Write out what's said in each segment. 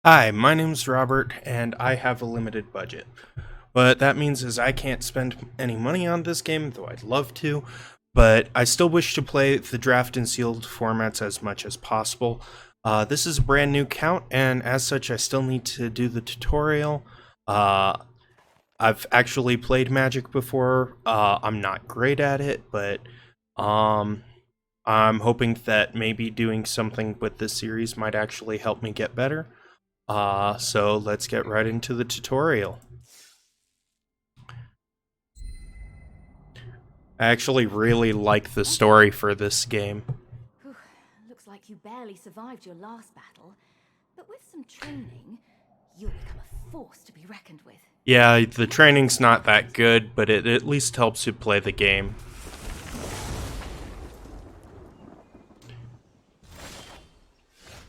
Hi, my name's Robert, and I have a limited budget. What that means is I can't spend any money on this game, though I'd love to, but I still wish to play the draft and sealed formats as much as possible. This is a brand new count, and as such, I still need to do the tutorial. Uh, I've actually played Magic before. I'm not great at it, but um, I'm hoping that maybe doing something with this series might actually help me get better. So let's get right into the tutorial. I actually really like the story for this game. Whew, looks like you barely survived your last battle, but with some training, you'll become a force to be reckoned with. Yeah, the training's not that good, but it at least helps you play the game.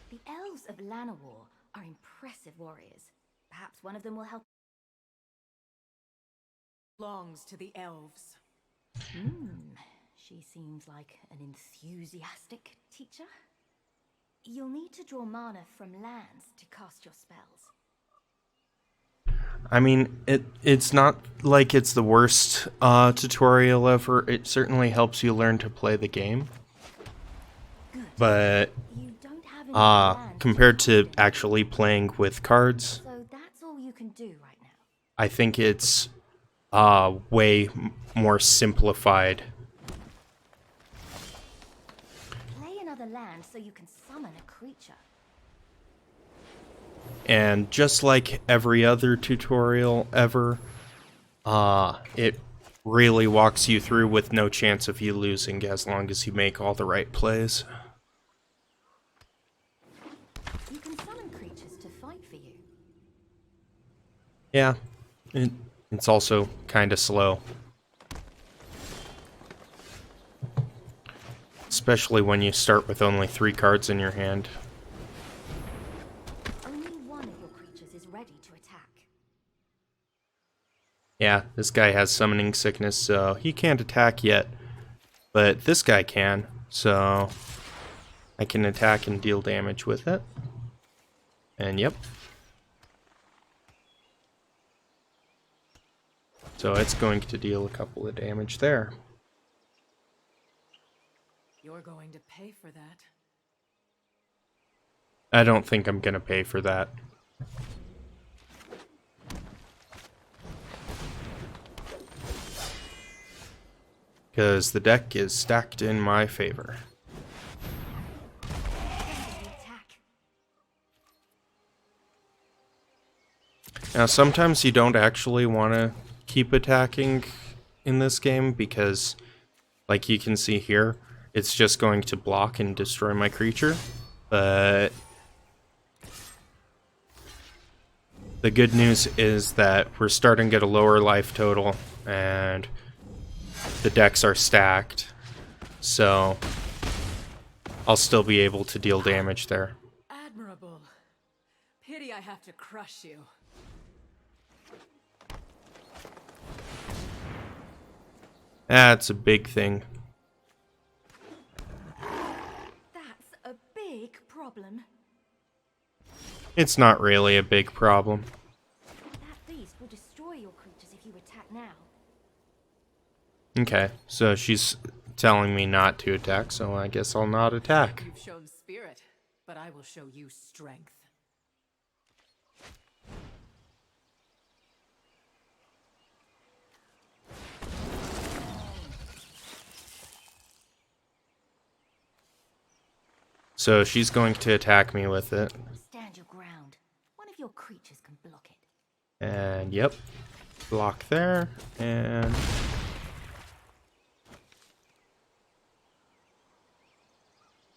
The elves of Llanowar are impressive warriors. Perhaps one of them will help. Belongs to the elves. She seems like an enthusiastic teacher. You'll need to draw mana from lands to cast your spells. I mean, it's not like it's the worst tutorial ever. It certainly helps you learn to play the game. Good. But You don't have enough land compared to cast it, actually playing with cards, so that's all you can do right now. I think it's way more simplified. Play another land so you can summon a creature. And just like every other tutorial ever, it really walks you through with no chance of you losing as long as you make all the right plays. You can summon creatures to fight for you. Yeah, it's also kind of slow. Especially when you start with only 3 cards in your hand. Only one of your creatures is ready to attack. Yeah, this guy has summoning sickness, so he can't attack yet. But this guy can, so I can attack and deal damage with it. And yep. So it's going to deal a couple of damage there. You're going to pay for that. I don't think I'm gonna pay for that. Because the deck is stacked in my favor. Attack. Now, sometimes you don't actually want to keep attacking in this game because, like you can see here, it's just going to block and destroy my creature. But the good news is that we're starting at a lower life total and the decks are stacked. So I'll still be able to deal damage there. Admirable. Pity I have to crush you. That's a big thing. That's a big problem. It's not really a big problem. That beast will destroy your creatures if you attack now. Okay, so she's telling me not to attack, so I guess I'll not attack. You've shown spirit, but I will show you strength. So she's going to attack me with it. Stand your ground. One of your creatures can block it. And yep, block there, and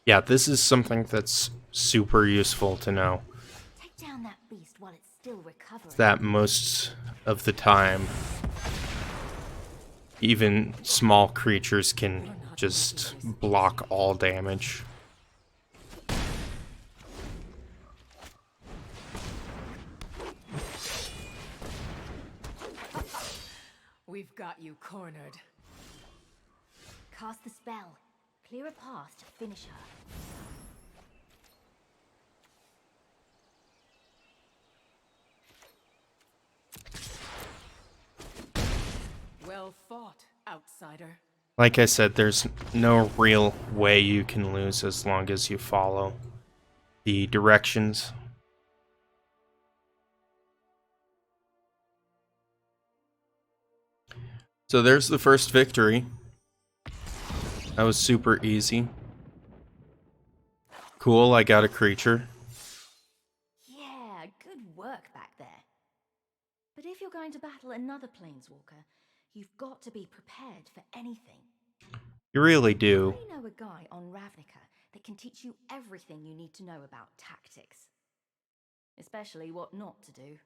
yeah, this is something that's super useful to know. Take down that beast while it's still recovering. That most of the time, even small creatures can just block all damage. We've got you cornered. Cast the spell. Clear a path to finish her. outsider. Like I said, there's no real way you can lose as long as you follow the directions. So there's the first victory. That was super easy. Cool, I got a creature. Yeah, good work back there. But if you're going to battle another planeswalker, you've got to be prepared for anything. You really do. I know a guy on Ravnica that can teach you everything you need to know about tactics. Especially what not to do.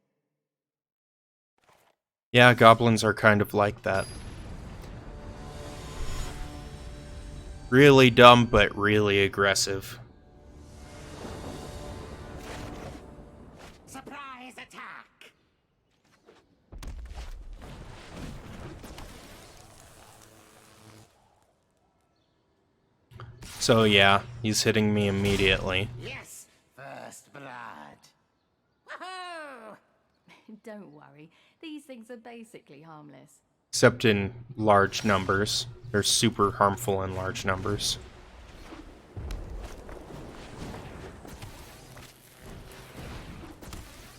Yeah, goblins are kind of like that. Really dumb, but really aggressive. Surprise attack! So yeah, he's hitting me immediately. Yes, first blood. Woohoo! Don't worry, these things are basically harmless. Except in large numbers. They're super harmful in large numbers.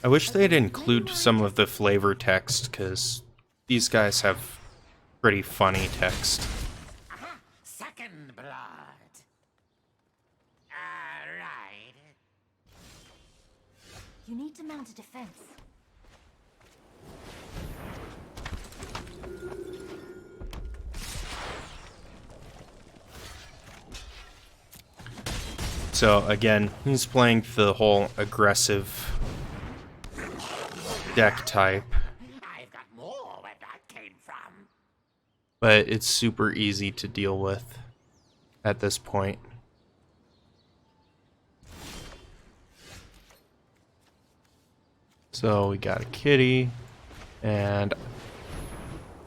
I wish they'd include some of the flavor text, because these guys have pretty funny text. Aha! Second blood. Right. You need to mount a defense. So again, he's playing the whole aggressive deck type, I've got more where that came from. but it's super easy to deal with at this point. So we got a kitty, and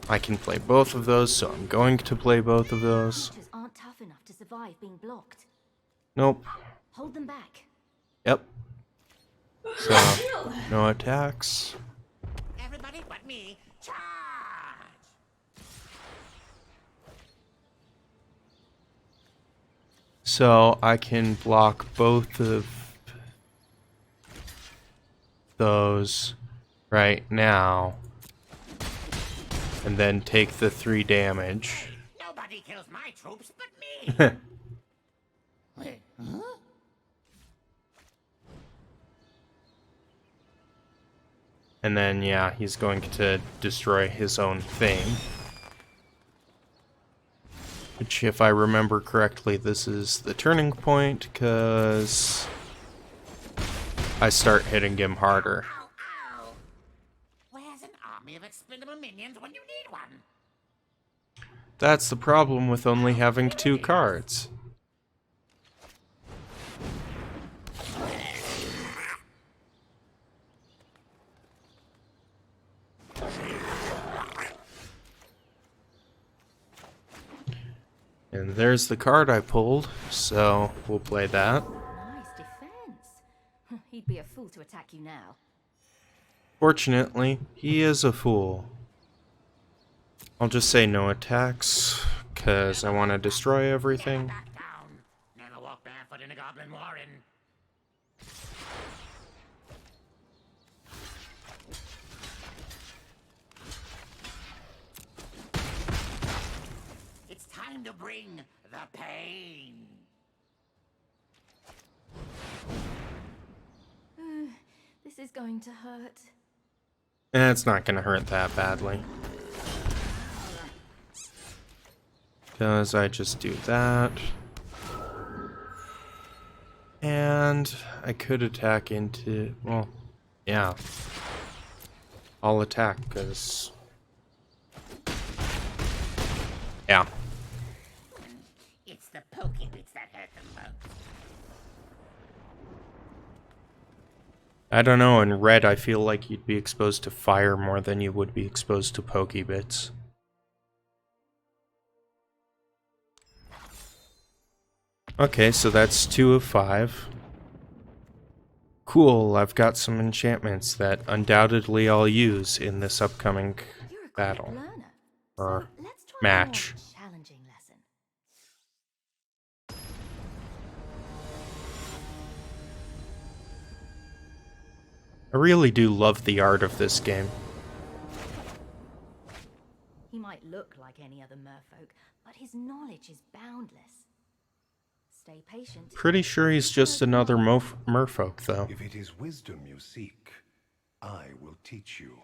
I can play both of those, so I'm going to play both of those. Creatures aren't tough enough to survive being blocked. Nope. Hold them back. Yep. So, no attacks. Everybody but me, charge! So I can block both of those right now, and then take the 3 damage. Nobody kills my troops but me. Wait, huh? And then, yeah, he's going to destroy his own thing. Which, if I remember correctly, this is the turning point, because I start hitting him harder. Ow, ow! Where's an army of expendable minions when you need one? That's the problem with only having 2 cards. And there's the card I pulled, so we'll play that. Nice defense. He'd be a fool to attack you now. Fortunately, he is a fool. I'll just say no attacks, because I want to destroy everything. Back down. Never walk barefoot in a goblin warren. It's time to bring the pain. This is going to hurt. It's not going to hurt that badly. Because I just do that. And I could attack into... well, yeah. I'll attack, because... yeah. It's the pokey bits that hurt them most. I don't know, in red I feel like you'd be exposed to fire more than you would be exposed to pokey bits. Okay, so that's 2 of 5. Cool, I've got some enchantments that undoubtedly I'll use in this upcoming You're a quick battle. learner. Or So let's try match. More challenging lesson. I really do love the art of this game. He might look like any other merfolk, but his knowledge is boundless. Stay patient. Pretty sure he's just another merfolk, though. If it is wisdom you seek, I will teach you.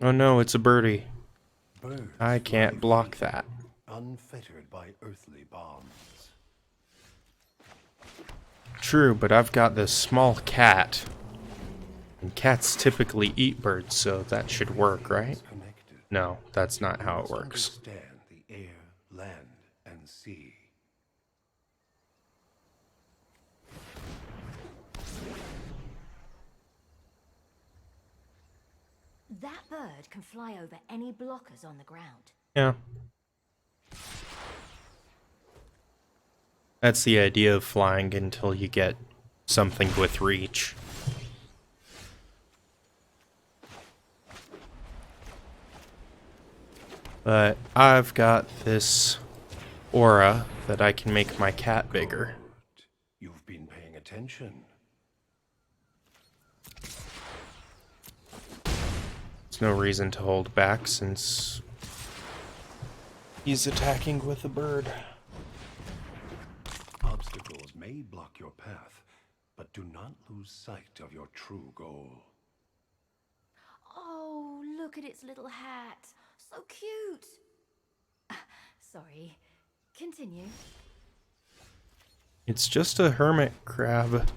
Oh no, it's a birdie. Birds I can't fly block free, that. unfettered by earthly bonds. True, but I've got this small cat. And cats typically eat birds, so that should work, right? Connected. No, that's not how it Must works. Understand the air, land, and sea. That bird can fly over any blockers on the ground. Yeah. That's the idea of flying until you get something with reach. But I've got this aura that I can make my cat bigger. You've been paying attention. There's no reason to hold back since he's attacking with a bird. Obstacles may block your path, but do not lose sight of your true goal. Oh, look at its little hat. So cute. Sorry. Continue. It's just a hermit crab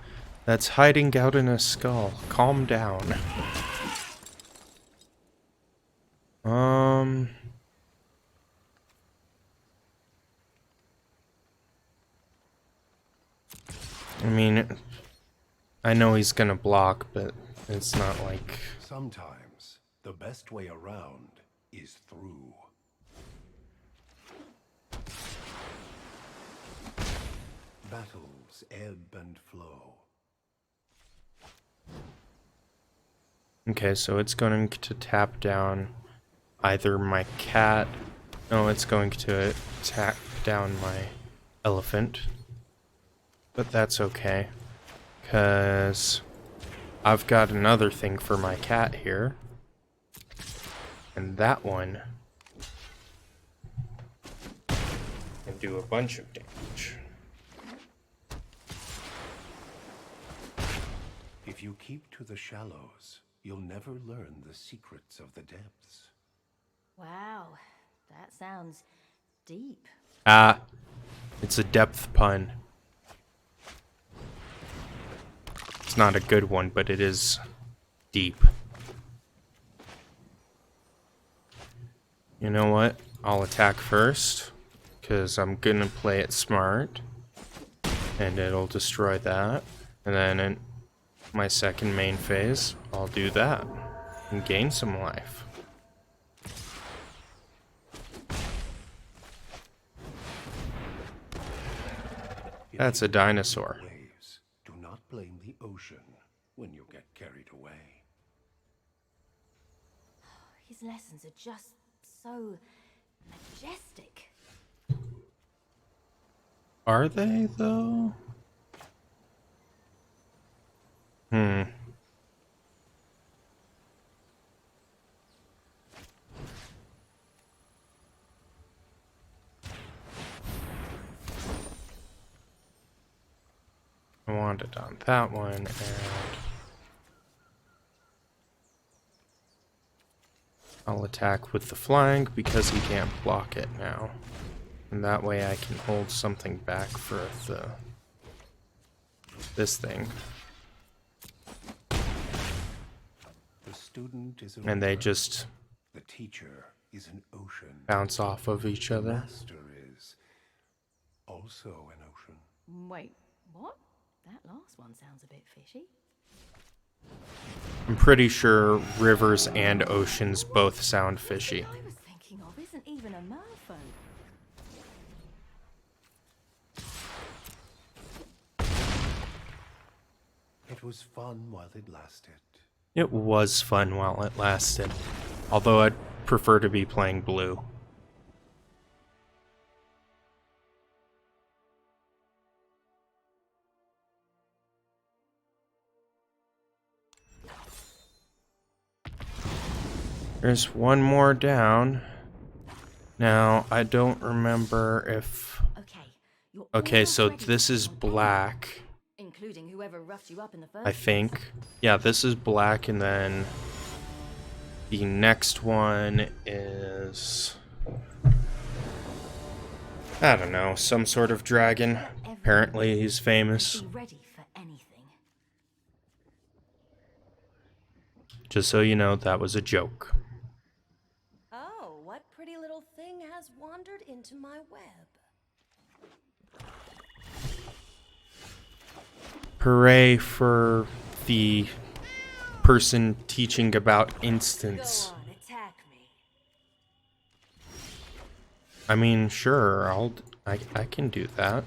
that's hiding out in a skull. Calm down. I mean, I know he's gonna block, but it's not like... Sometimes the best way around is through. Battles ebb and flow. Okay, so it's going to tap down either my cat... No, it's going to tap down my elephant. But that's okay, because I've got another thing for my cat here. And that one can do a bunch of damage. If you keep to the shallows, you'll never learn the secrets of the depths. Wow, that sounds deep. Ah, it's a depth pun. It's not a good one, but it is deep. You know what? I'll attack first, because I'm gonna play it smart. And it'll destroy that. And then in my second main phase, I'll do that. And gain some life. That's a dinosaur. Waves. Do not blame the ocean when you get carried away. His lessons are just so majestic. Are they, though? I want it on that one, and I'll attack with the flying because he can't block it now. And that way I can hold something back for this thing. The student is a And they river. just The teacher is an ocean. bounce off of each The other. master is also an ocean. Wait, what? That last one sounds a bit fishy. I'm pretty sure rivers and oceans both sound fishy. What I was thinking of isn't even a merfolk. It was fun while it lasted. It was fun while it lasted, although I'd prefer to be playing blue. There's one more down. Now, I don't remember if... You're Okay, almost so ready this to is join black, including whoever roughed you up in the first I think. Yeah, this is black, and then the next one is... I don't know, some sort of dragon. Apparently he's famous. Be ready for anything. Just so you know, that was a joke. Oh, what pretty little thing has wandered into my web? Hooray for the person teaching about instants. Go on, attack me. I mean, sure, I can do that.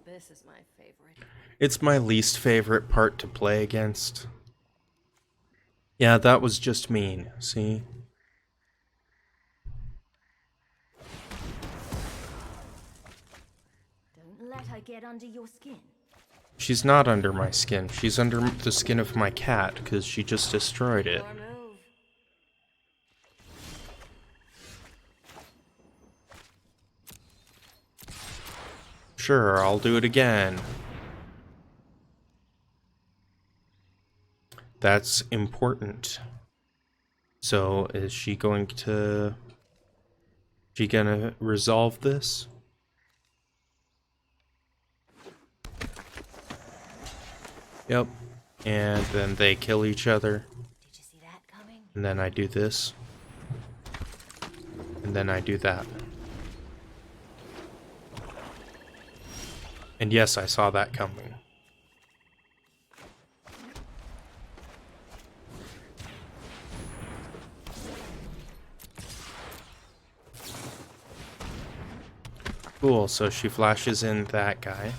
This is my favorite. It's my least favorite part to play against. Yeah, that was just mean, see? Don't let her get under your skin. She's not under my skin. She's under the skin of my cat, because she just destroyed it. Your move. Sure, I'll do it again. That's important. So, is she going to... She gonna resolve this? Yep. And then they kill each other. Did you see that coming? And then I do this. And then I do that. And yes, I saw that coming. Cool, so she flashes in that guy.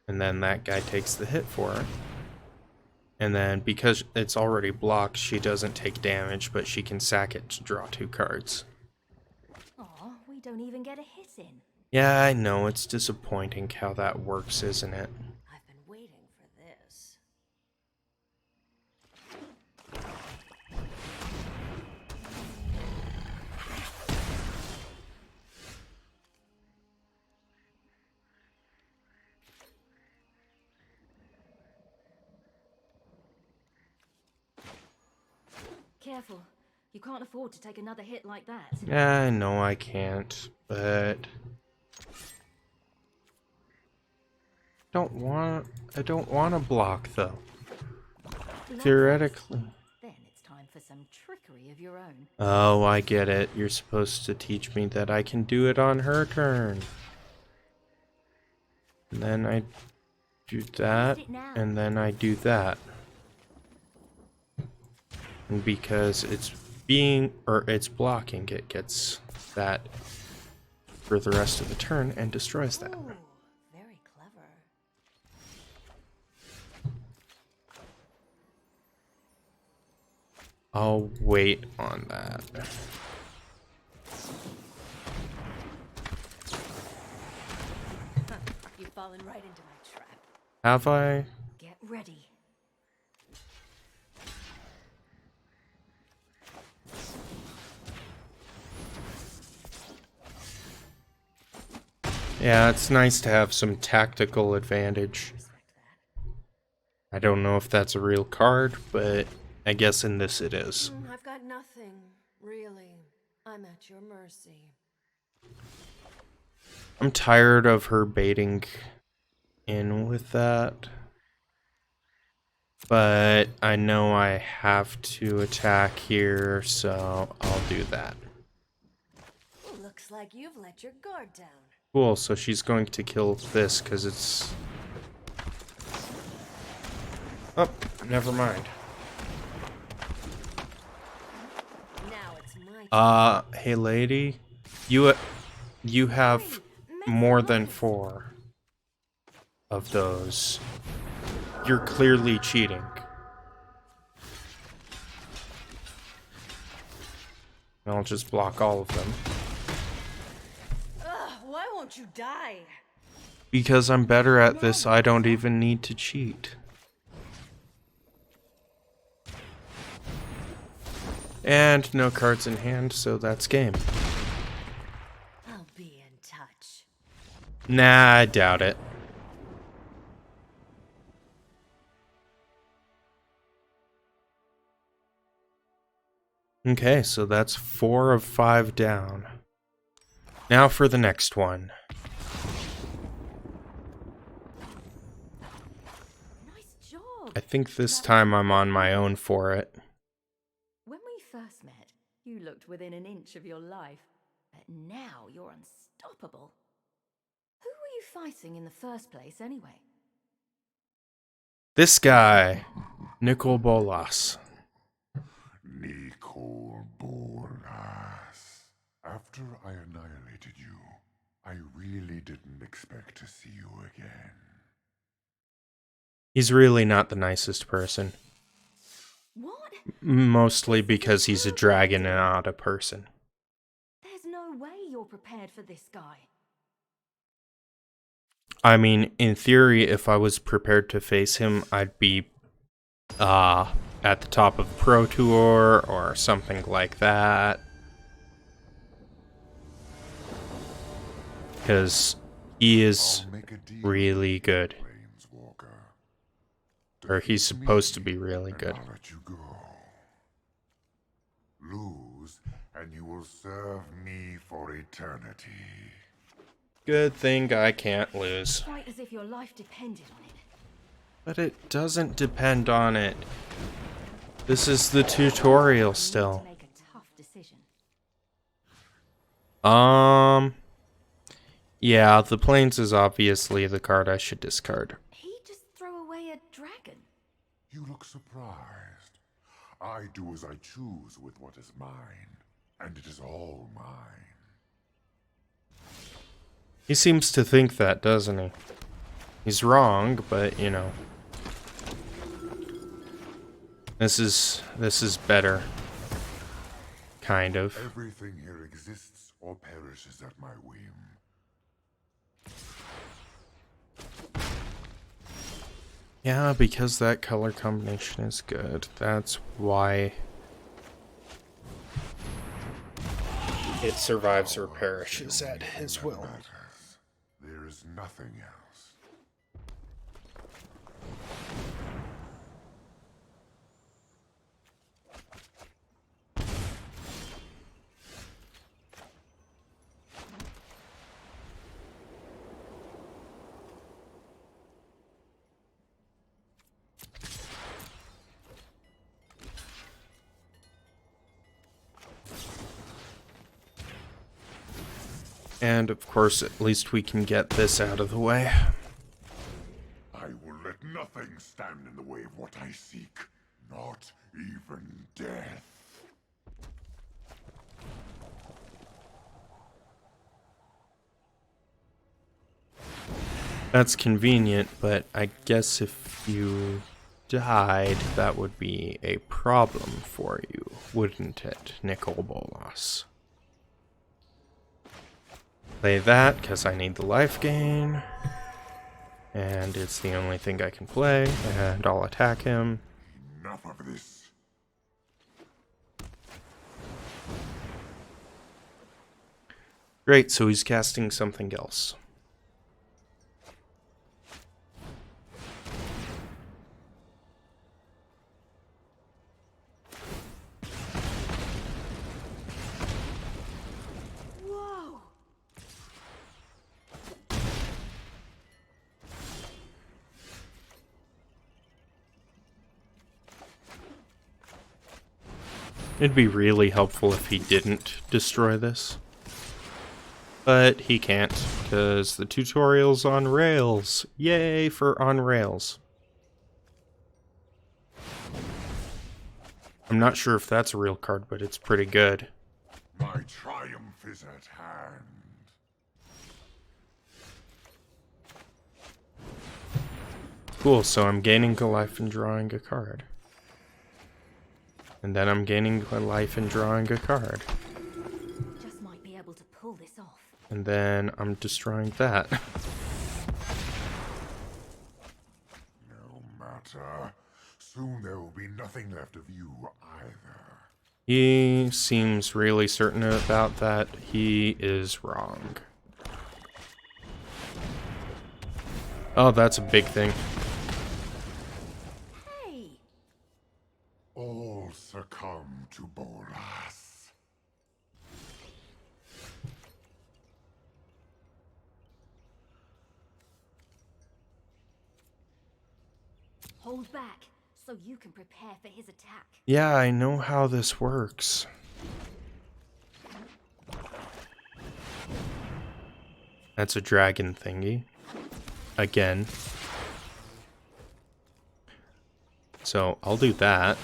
And then that guy takes the hit for her. And then because it's already blocked, she doesn't take damage, but she can sack it to draw 2 cards. Aw, we don't even get a hit in. Yeah, I know, it's disappointing how that works, isn't it? I've been waiting for this. Careful. You can't afford to take another hit like that. Yeah, I know I can't, but... I don't want to block, though. Like Theoretically. Then it's time for some trickery of your own. Oh, I get it. You're supposed to teach me that I can do it on her turn. And then I do that, and then I do that. And because it's it's blocking, it gets that for the rest of the turn and destroys that. Ooh, very clever. I'll wait on that. You've fallen right into my trap. Have I? Get ready. Yeah, it's nice to have some tactical advantage. I don't know if that's a real card, but I guess in this it is. I've got nothing, really. I'm at your mercy. I'm tired of her baiting in with that. But I know I have to attack here, so I'll do that. Looks like you've let your guard down. Cool, so she's going to kill this because it's... Oh, never mind. Now it's my turn. Hey lady, you have more than 4 of those. you're clearly cheating. And I'll just block all of them. Ugh, why won't you die? Because I'm better at this, I don't even need to cheat. And no cards in hand, so that's game. I'll be in touch. Nah, I doubt it. Okay, so that's 4 of 5 down. Now for the next one. Nice job. I think this time I'm on my own for it. When we first met, you looked within an inch of your life. But now you're unstoppable. Who were you fighting in the first place, anyway? This guy, Nicol Bolas. Nicol Bolas. After I annihilated you, I really didn't expect to see you again. He's really not the nicest person. What? Mostly because he's a dragon and not a person. There's no way you're prepared for this guy. I mean, in theory, if I was prepared to face him, I'd be at the top of the Pro Tour or something like that. Because he is I'll make a deal really with you, good. Planeswalker. Or he's Defeat supposed to me, be really and good. I'll let you go. Lose, and you will serve me for eternity. Good thing I can't lose. Quite as if your life depended on it. But it doesn't depend on it. This is the tutorial You need still. to make a tough decision. Yeah, the plains is obviously the card I should discard. He'd just throw away a dragon. You look surprised. I do as I choose with what is mine, and it is all mine. He seems to think that, doesn't he? He's wrong, but you know. This is better. Kind of. Everything here exists or perishes at my whim. Yeah, because that color combination is good. That's why it survives or perishes at his will. Matters. There is nothing else. And of course, at least we can get this out of the way. I will let nothing stand in the way of what I seek. Not even death. That's convenient, but I guess if you died, that would be a problem for you, wouldn't it, Nicol Bolas? Play that, because I need the life gain. And it's the only thing I can play, and I'll attack him. Enough of this. Great, so he's casting something else. Whoa! It'd be really helpful if he didn't destroy this. But he can't, because the tutorial's on rails. Yay for on rails. I'm not sure if that's a real card, but it's pretty good. My triumph is at hand. Cool, so I'm gaining a life and drawing a card. And then I'm gaining a life and drawing a card. Just might be able to pull this off. And then I'm destroying that. No matter. Soon there will be nothing left of you either. He seems really certain about that. He is wrong. Oh, that's a big thing. Hey! All succumb to Bolas. Hold back, so you can prepare for his attack. Yeah, I know how this works. That's a dragon thingy. Again. So, I'll do that.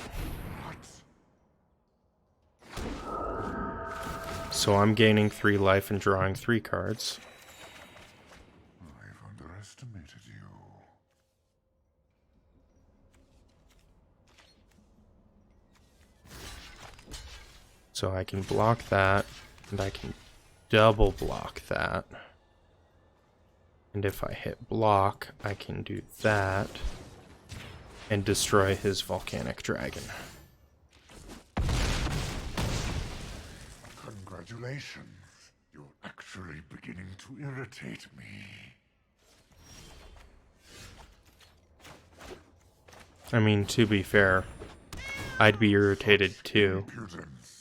So I'm gaining 3 life and drawing 3 cards. I've underestimated you. So I can block that, and I can double block that. And if I hit block, I can do that and destroy his volcanic dragon. Congratulations. You're actually beginning to irritate me. I mean, to be fair, I'd be irritated too. Impudence.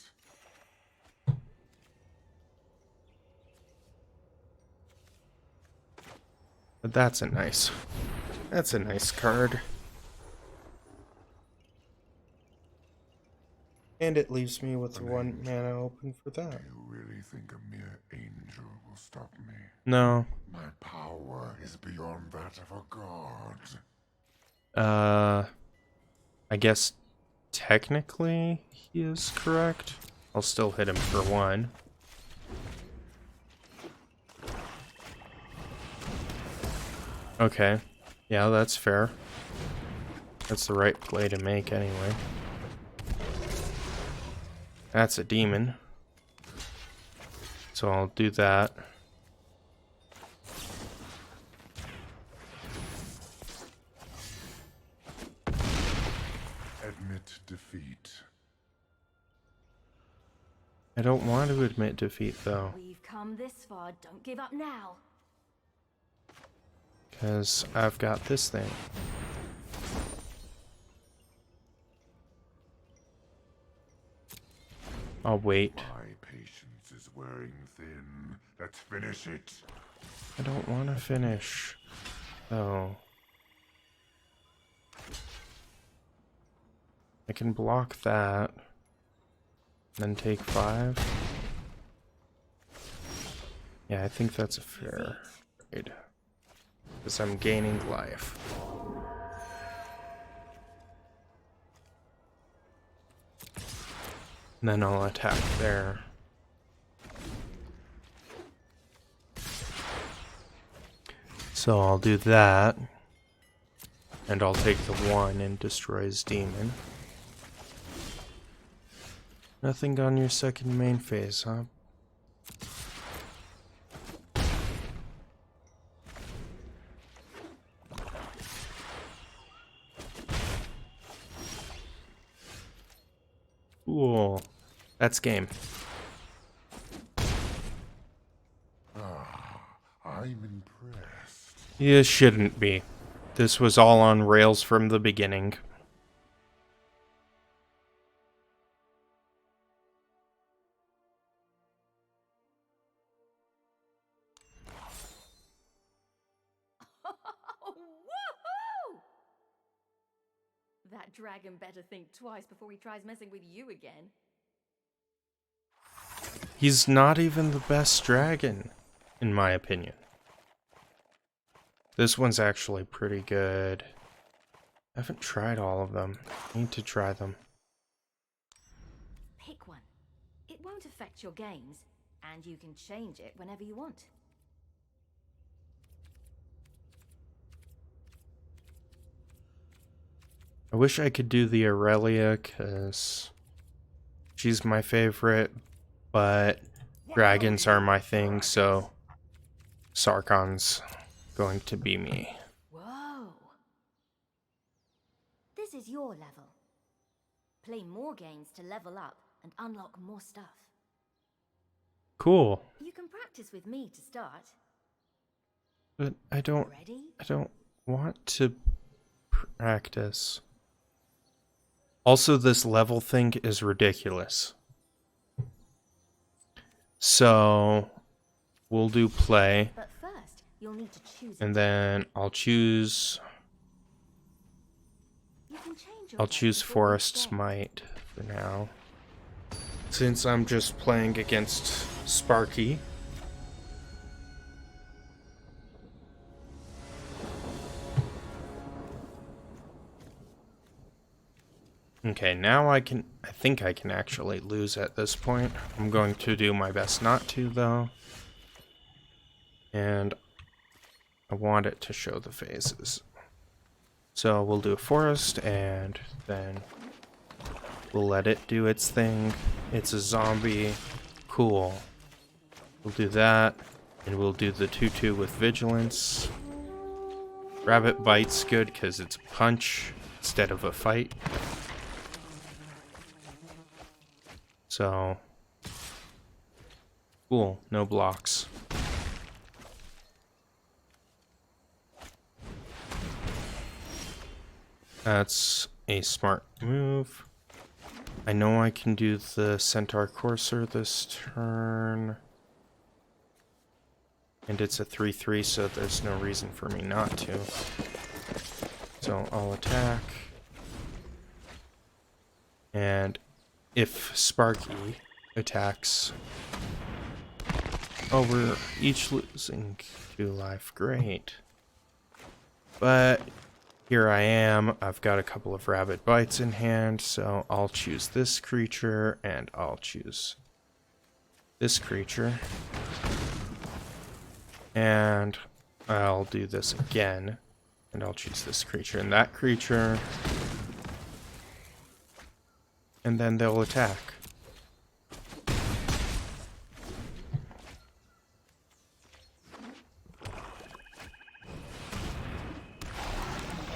But that's a nice card. And it leaves me with 1 mana open for that. You really think a mere angel will stop me? No. My power is beyond that of a god. I guess technically he is correct. I'll still hit him for 1. Okay. Yeah, that's fair. That's the right play to make anyway. That's a demon. So I'll do that. Admit defeat. I don't want to admit defeat though, We've come this far, don't give up now. because I've got this thing. I'll wait. My patience is wearing thin. Let's finish it. I don't want to finish. Oh. I can block that. Then take 5. Yeah, I think that's a fair trade. Because I'm gaining life. And then I'll attack there. So I'll do that. And I'll take the 1 and destroy his demon. Nothing on your second main phase, huh? Cool. That's game. I'm impressed. You shouldn't be. This was all on rails from the beginning. Woohoo! That dragon better think twice before he tries messing with you again. He's not even the best dragon, in my opinion. This one's actually pretty good. I haven't tried all of them. I need to try them. Pick one. It won't affect your games, and you can change it whenever you want. I wish I could do the Aurelia, because she's my favorite, but dragons are my thing, so Sarkon's going to be me. Whoa. This is your level. Play more games to level up and unlock more stuff. Cool. You can practice with me to start. But I don't want to practice. Also, this level thing is ridiculous. So, we'll do play. But first, you'll need to choose. And then I'll choose Forest Smite for now. Since I'm just playing against Sparky. Okay, now I think I can actually lose at this point. I'm going to do my best not to, though. And I want it to show the phases. So we'll do a forest, and then we'll let it do its thing. It's a zombie. Cool. We'll do that, and we'll do the 2/2 with vigilance. Rabbit bite's good because it's a punch instead of a fight. So, cool, no blocks. That's a smart move. I know I can do the Centaur Courser this turn. And it's a 3/3, so there's no reason for me not to. So I'll attack. And if Sparky attacks, oh, we're each losing 2 life. Great. But here I am. I've got a couple of rabbit bites in hand, so I'll choose this creature, and I'll choose this creature. And I'll do this again, and I'll choose this creature and that creature. And then they'll attack.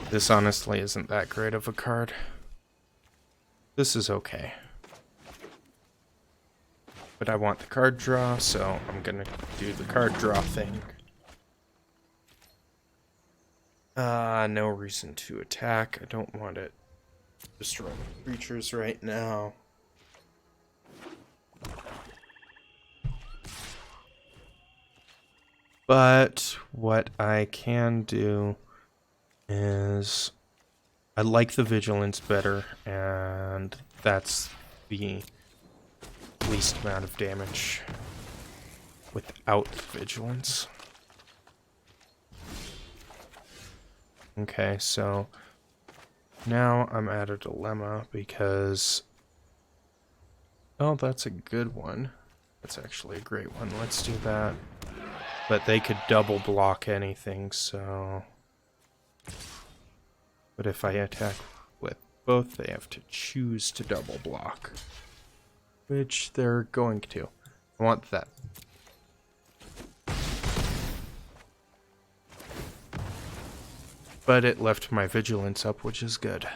This honestly isn't that great of a card. This is okay. But I want the card draw, so I'm gonna do the card draw thing. No reason to attack. I don't want it destroying creatures right now. But what I can do is I like the vigilance better, and that's the least amount of damage without vigilance. Okay, so now I'm at a dilemma because, oh, that's a good one. That's actually a great one. Let's do that. But they could double block anything, so. But if I attack with both, they have to choose to double block, which they're going to. I want that. But it left my vigilance up, which is good.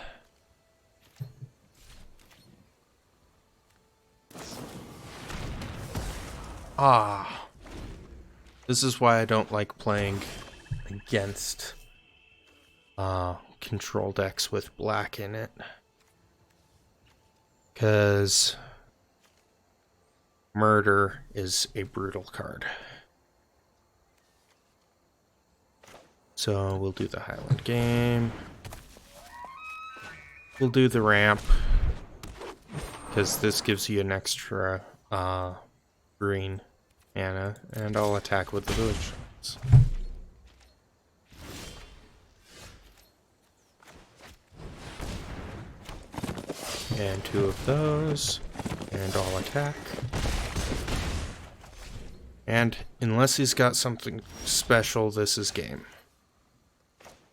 Ah. This is why I don't like playing against control decks with black in it. Because murder is a brutal card. So we'll do the Highland game. We'll do the ramp, because this gives you an extra green mana, and I'll attack with the village shots. And 2 of those, and I'll attack. And unless he's got something special, this is game.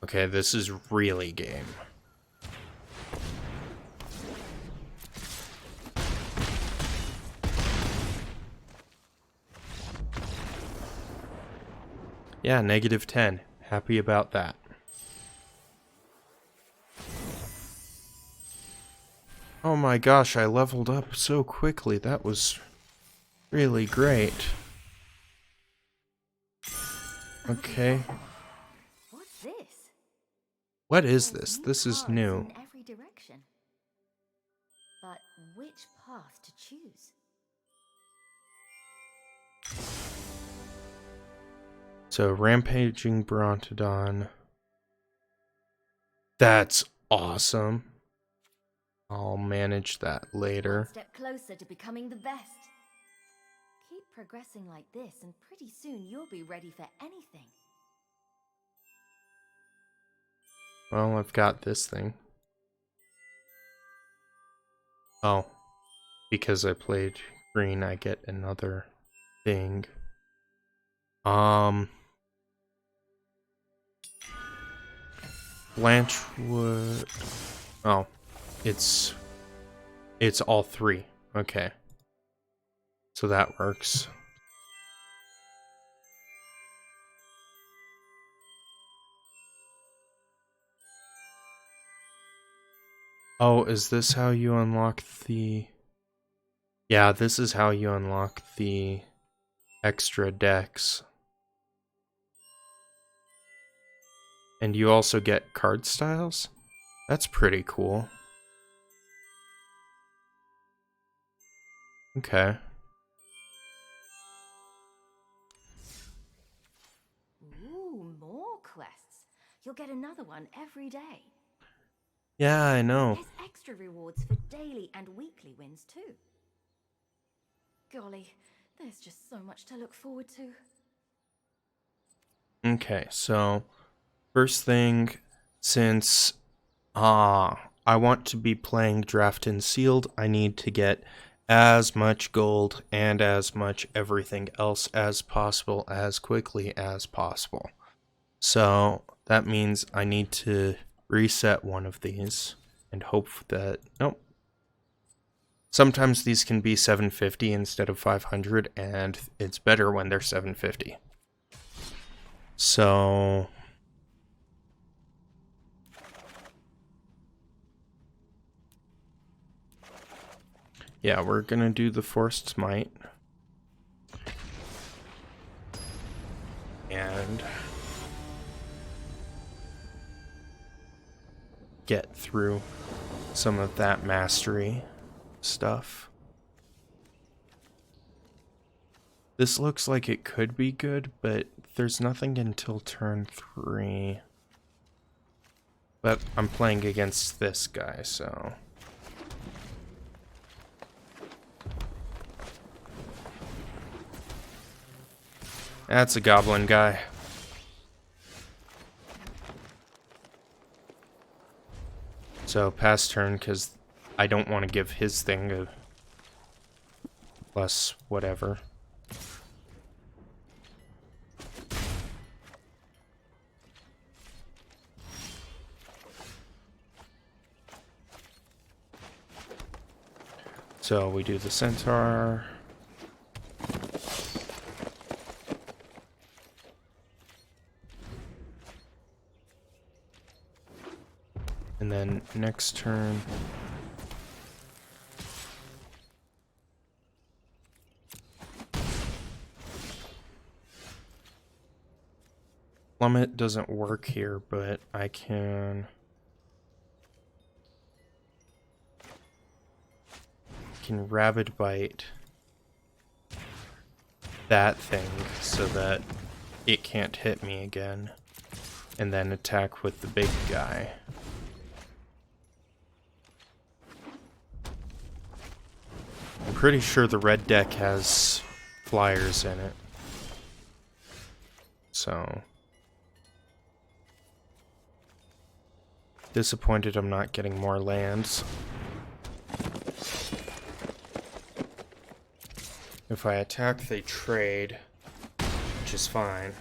Okay, this is really game. Yeah, -10. Happy about that. Oh my gosh, I leveled up so quickly. That was really great. Okay. What's this? What is There's this? new This is paths new. in every direction. But which path to choose? So, Rampaging Brontodon. That's awesome. I'll manage that One later. step closer to becoming the best. Keep progressing like this, and pretty soon you'll be ready for anything. Well, I've got this thing. Oh. Because I played green, I get another thing. Blanchwood. Oh, it's all three. Okay, so that works. Oh, is this how you unlock the? Yeah, this is how you unlock the extra decks. And you also get card styles? That's pretty cool. Okay. Ooh, more quests. You'll get another one every day. Yeah, I know. There's extra rewards for daily and weekly wins too. Golly, there's just so much to look forward to. Okay, so first thing, since I want to be playing Draft and Sealed, I need to get as much gold and as much everything else as possible as quickly as possible. So that means I need to reset one of these and hope that, nope. Sometimes these can be 750 instead of 500, and it's better when they're 750. So yeah, we're gonna do the Forced Smite. And get through some of that mastery stuff. This looks like it could be good, but there's nothing until turn 3. But I'm playing against this guy, so... That's a goblin guy. So pass turn, because I don't want to give his thing a plus whatever. So we do the centaur. And then next turn, plummet doesn't work here, but I can rabid bite that thing so that it can't hit me again, and then attack with the big guy. I'm pretty sure the red deck has flyers in it. So disappointed I'm not getting more lands. If I attack, they trade, which is fine.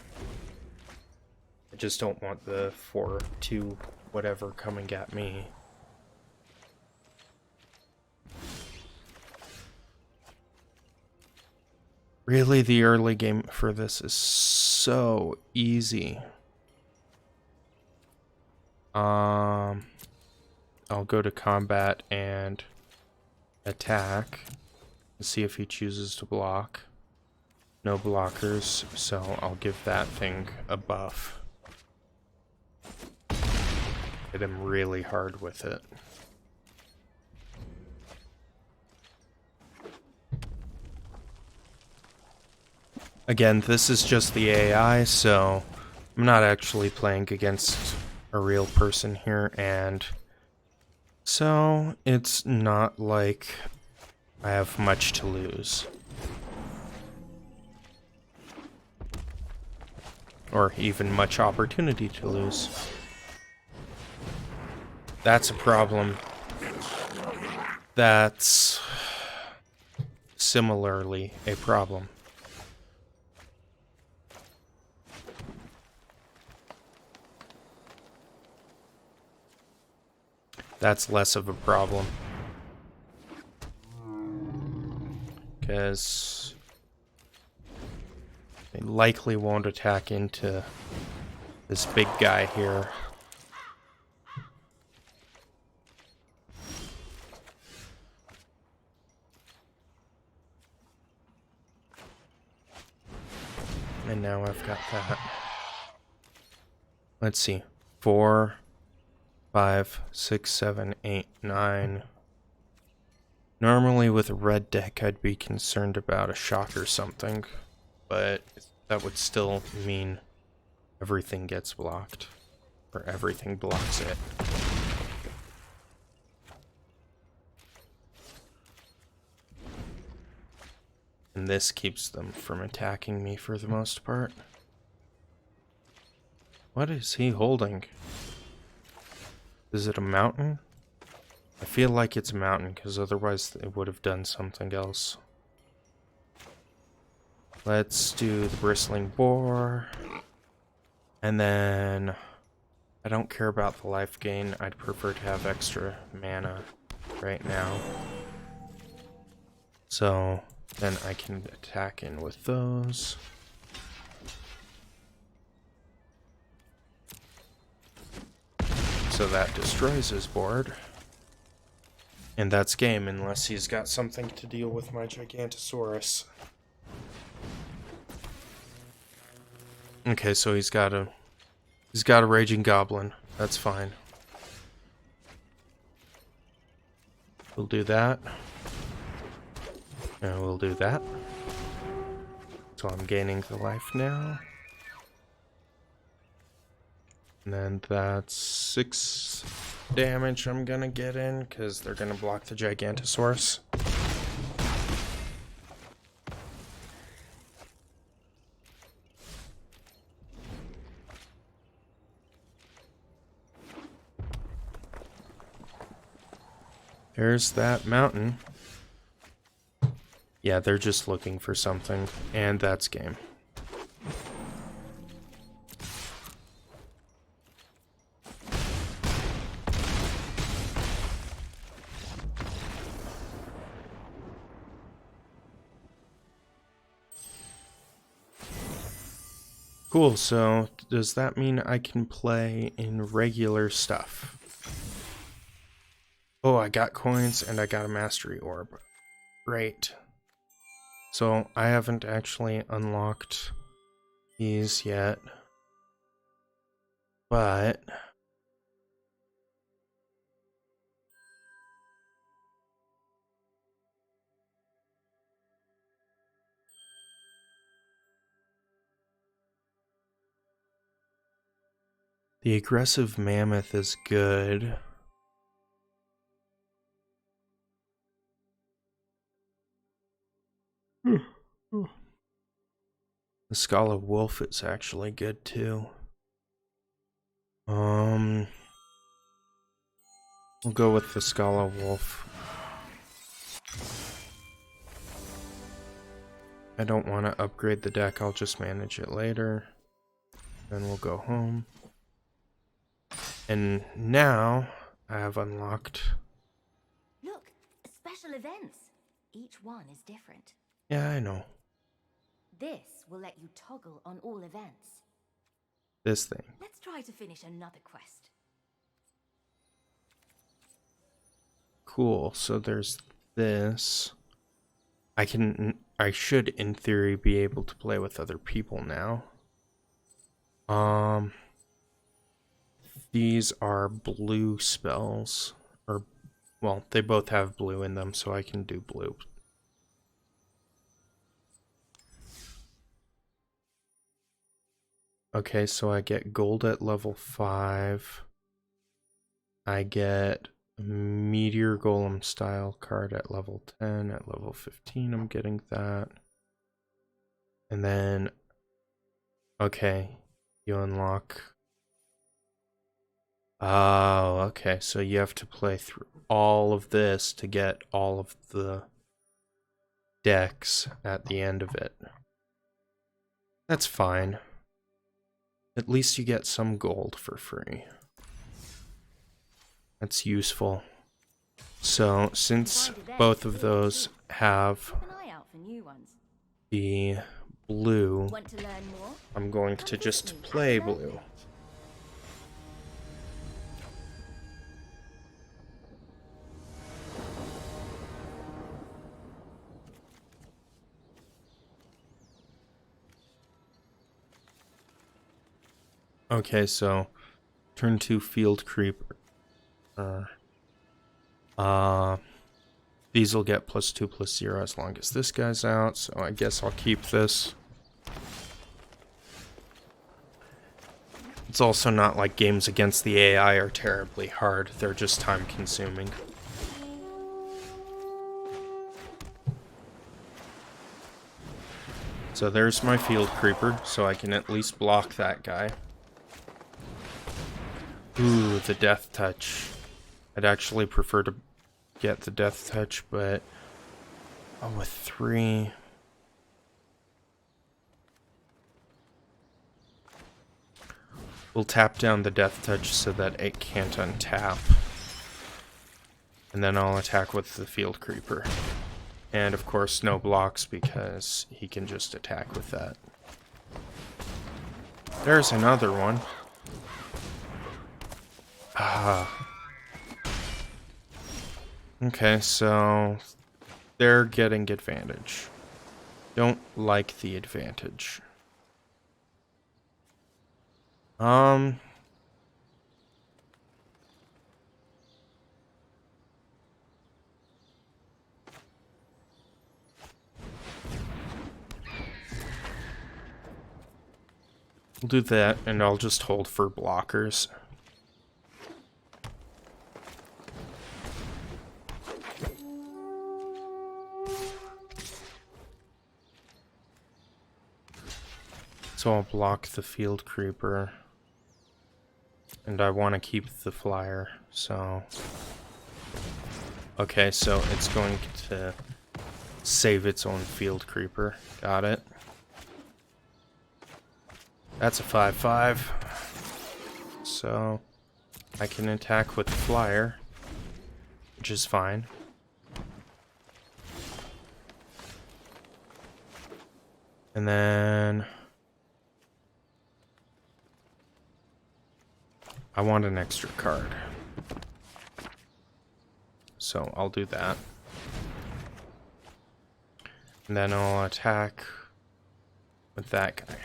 I just don't want the 4/2 whatever coming at me. Really, the early game for this is so easy. I'll go to combat and attack and see if he chooses to block. No blockers, so I'll give that thing a buff. Hit him really hard with it. Again, this is just the AI, so I'm not actually playing against a real person here, and so it's not like I have much to lose. Or even much opportunity to lose. That's a problem. That's similarly a problem. That's less of a problem. Because they likely won't attack into this big guy here. And now I've got that. Let's see. 4, 5, 6, 7, 8, 9. Normally with a red deck I'd be concerned about a shock or something, but that would still mean everything gets blocked, or everything blocks it. And this keeps them from attacking me for the most part. What is he holding? Is it a mountain? I feel like it's a mountain, because otherwise it would have done something else. Let's do the bristling boar. And then I don't care about the life gain. I'd prefer to have extra mana right now. So then I can attack in with those. So that destroys his board. And that's game, unless he's got something to deal with my Gigantosaurus. Okay, so he's got a raging goblin. That's fine. We'll do that. And we'll do that. So I'm gaining the life now. And then that's 6 damage I'm gonna get in, because they're gonna block the Gigantosaurus. There's that mountain. Yeah, they're just looking for something, and that's game. Cool, so does that mean I can play in regular stuff? Oh, I got coins and I got a mastery orb. Great. So I haven't actually unlocked these yet. But the aggressive mammoth is good. The Skull of Wolf is actually good too. We'll go with the Skull of Wolf. I don't want to upgrade the deck, I'll just manage it later. Then we'll go home. And now I have unlocked. Look, special events. Each one is different. Yeah, I know. This will let you toggle on all events. This thing. Let's try to finish another quest. Cool. So there's this. I should in theory be able to play with other people now. These are blue spells, or well, they both have blue in them, so I can do blue. Okay, so I get gold at level 5. I get Meteor Golem style card at level 10. At level 15, I'm getting that. And then, okay, you unlock. Oh, okay, so you have to play through all of this to get all of the decks at the end of it. That's fine. At least you get some gold for free. That's useful. So, since both of those have Keep an eye out for new ones. the blue, Want to learn more? I'm going to just play blue. Okay, so turn 2 field creeper. These will get +2/+0 as long as this guy's out, so I guess I'll keep this. It's also not like games against the AI are terribly hard, they're just time consuming. So there's my field creeper, so I can at least block that guy. Ooh, the death touch. I'd actually prefer to get the death touch, but oh, with 3. We'll tap down the death touch so that it can't untap. And then I'll attack with the field creeper. And of course, no blocks because he can just attack with that. There's another one. Okay, so they're getting advantage. Don't like the advantage. We'll do that, and I'll just hold for blockers. So I'll block the field creeper. And I want to keep the flyer, so... Okay, so it's going to save its own field creeper. Got it. That's a 5/5. So I can attack with the flyer, which is fine. And then I want an extra card. So I'll do that. And then I'll attack with that guy.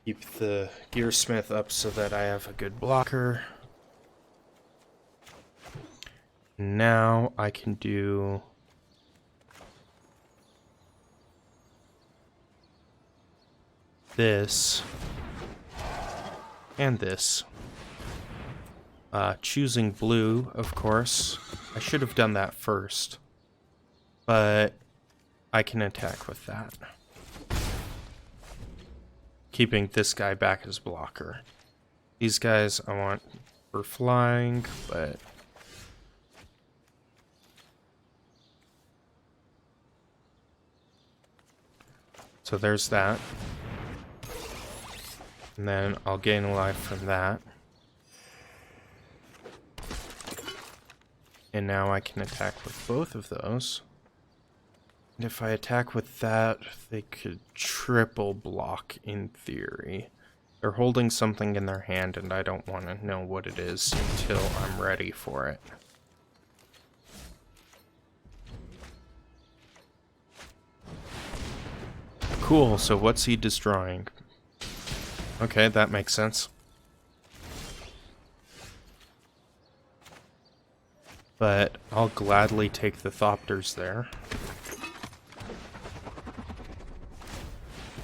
Keep the Gearsmith up so that I have a good blocker. Now I can do this and this. Choosing blue, of course. I should have done that first, but I can attack with that. Keeping this guy back as blocker. These guys I want for flying, but... So there's that. And then I'll gain a life from that. And now I can attack with both of those. And if I attack with that, they could triple block in theory. They're holding something in their hand and I don't want to know what it is until I'm ready for it. Cool, so what's he destroying? Okay, that makes sense. But I'll gladly take the Thopters there.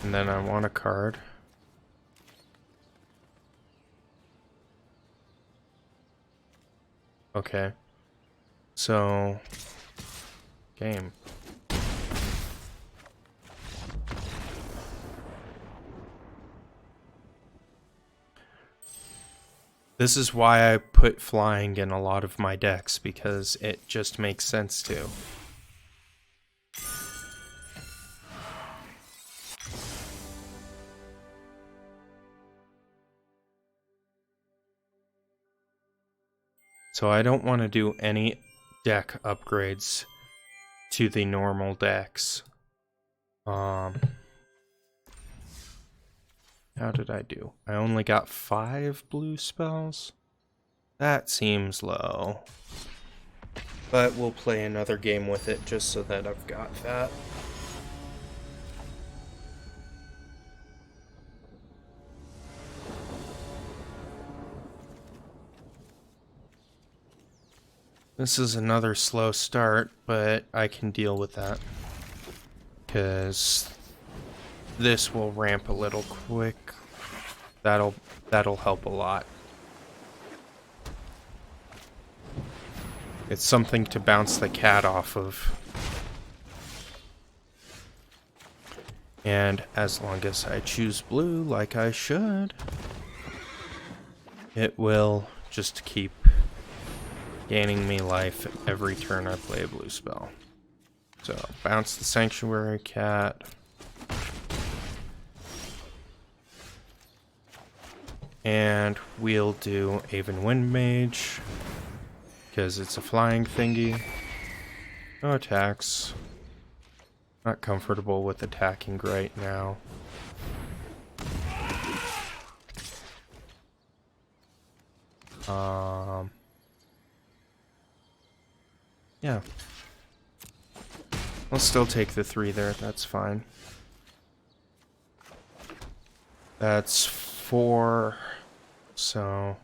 And then I want a card. Okay. So... game. This is why I put flying in a lot of my decks, because it just makes sense to. So I don't want to do any deck upgrades to the normal decks. How did I do? I only got 5 blue spells? That seems low. But we'll play another game with it just so that I've got that. This is another slow start, but I can deal with that. Because this will ramp a little quick. That'll help a lot. It's something to bounce the cat off of. And as long as I choose blue like I should, it will just keep gaining me life every turn I play a blue spell. So, bounce the Sanctuary Cat. And we'll do Aven Wind Mage, because it's a flying thingy. No attacks. Not comfortable with attacking right now. Yeah. I'll still take the 3 there, that's fine. That's 4, so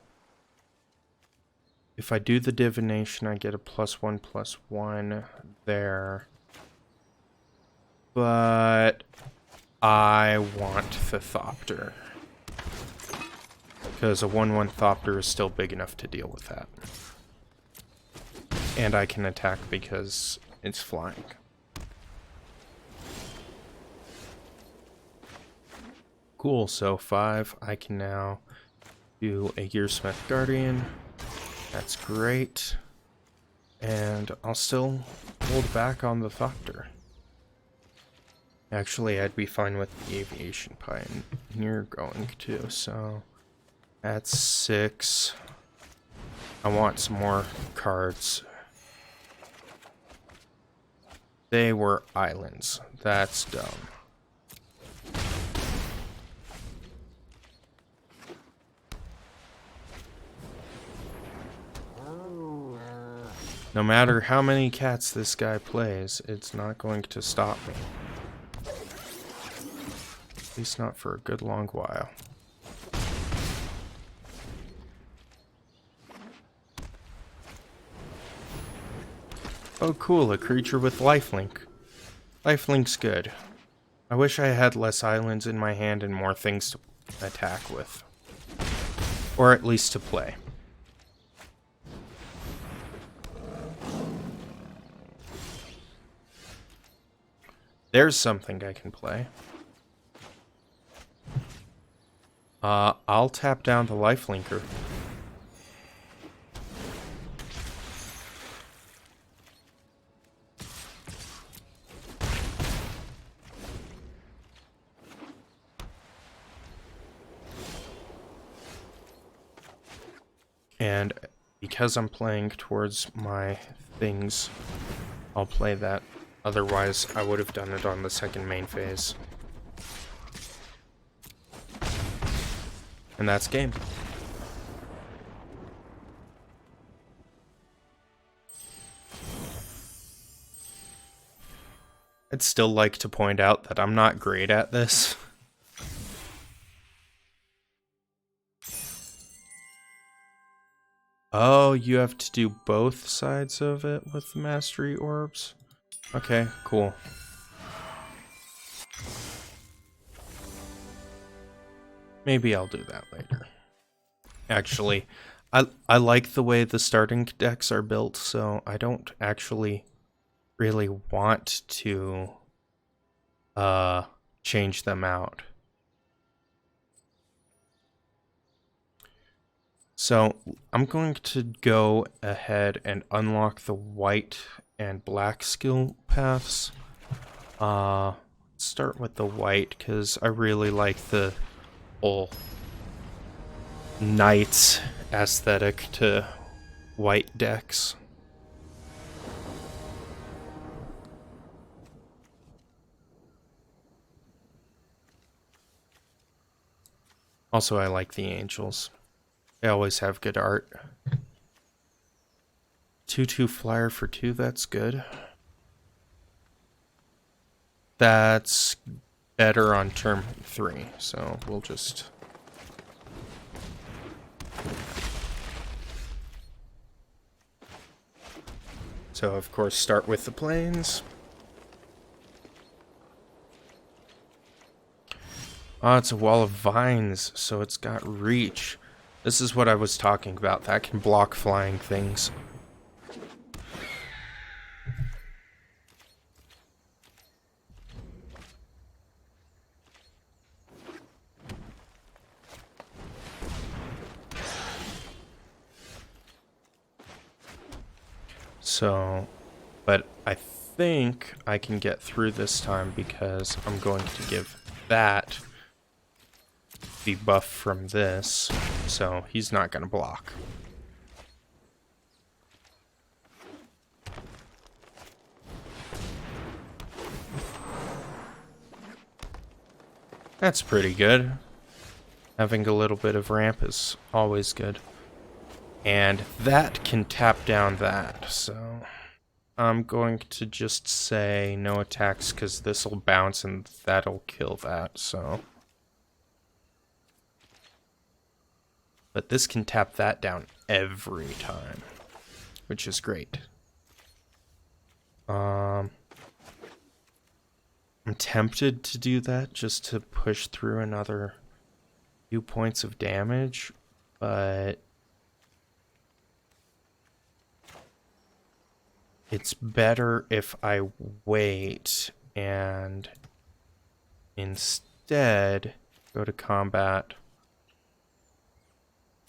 if I do the divination, I get a +1/+1 there. But I want the Thopter, because a 1/1 Thopter is still big enough to deal with that. And I can attack because it's flying. Cool, so 5, I can now do a Gearsmith Guardian. That's great. And I'll still hold back on the Thopter. Actually, I'd be fine with the Aviation Pioneer going too, so that's 6. I want some more cards. They were islands. That's dumb. No matter how many cats this guy plays, it's not going to stop me. At least not for a good long while. Oh cool, a creature with lifelink. Lifelink's good. I wish I had less islands in my hand and more things to attack with. Or at least to play. There's something I can play. I'll tap down the lifelinker. And because I'm playing towards my things, I'll play that Otherwise, I would have done it on the second main phase. And that's game. I'd still like to point out that I'm not great at this. Oh, you have to do both sides of it with the mastery orbs? Okay, cool. Maybe I'll do that later. Actually, I like the way the starting decks are built, so I don't actually really want to change them out. So I'm going to go ahead and unlock the white and black skill paths. Start with the white because I really like the whole knights aesthetic to white decks. Also, I like the angels. They always have good art. 2/2 flyer for 2, that's good. That's better on turn 3, so we'll just... So, of course, start with the planes. Oh, it's a wall of vines, so it's got reach. This is what I was talking about. That can block flying things. So, but I think I can get through this time because I'm going to give that the buff from this, so he's not going to block. That's pretty good. Having a little bit of ramp is always good. And that can tap down that, so I'm going to just say no attacks because this will bounce and that'll kill that, so... But this can tap that down every time, which is great. I'm tempted to do that just to push through another few points of damage, but it's better if I wait and instead go to combat.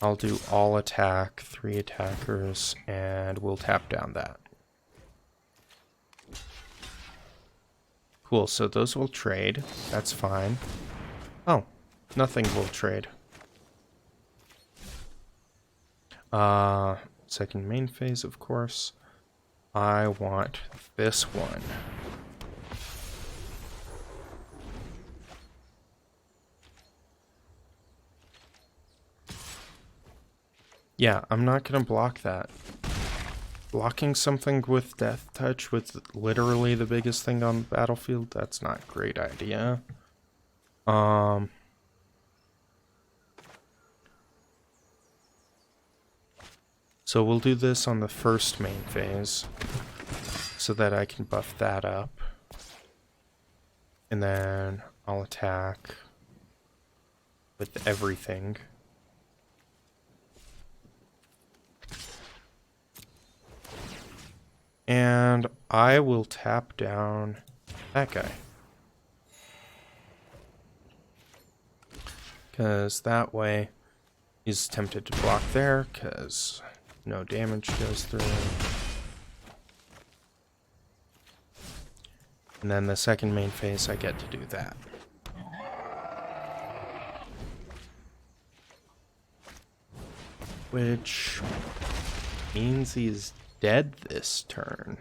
I'll do all attack, 3 attackers, and we'll tap down that. Cool, so those will trade. That's fine. Oh, nothing will trade. Second main phase, of course. I want this one. Yeah, I'm not gonna block that. Blocking something with Death Touch with literally the biggest thing on the battlefield, that's not a great idea. So we'll do this on the first main phase so that I can buff that up. And then I'll attack with everything. And I will tap down that guy. Because that way he's tempted to block there because no damage goes through. And then the second main phase I get to do that. Which means he's dead this turn.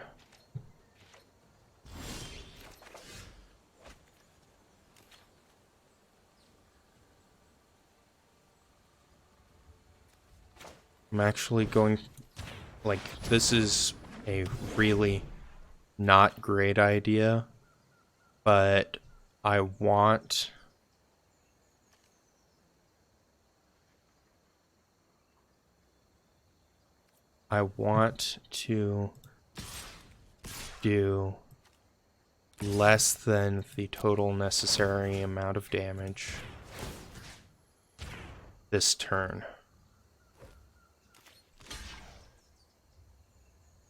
I'm actually going... Like, this is a really not great idea, but I want... to do less than the total necessary amount of damage this turn.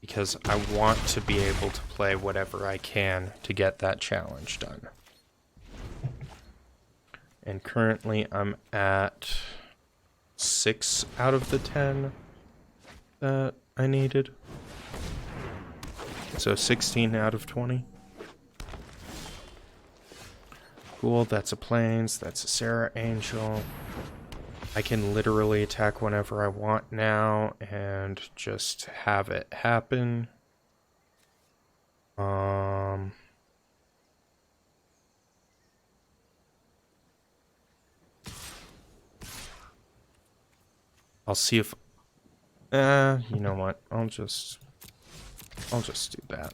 Because I want to be able to play whatever I can to get that challenge done. And currently I'm at 6 out of the 10 that I needed. So 16 out of 20. Cool, that's a Plains, that's a Sarah Angel. I can literally attack whenever I want now and just have it happen. I'll see if you know what? I'll just do that.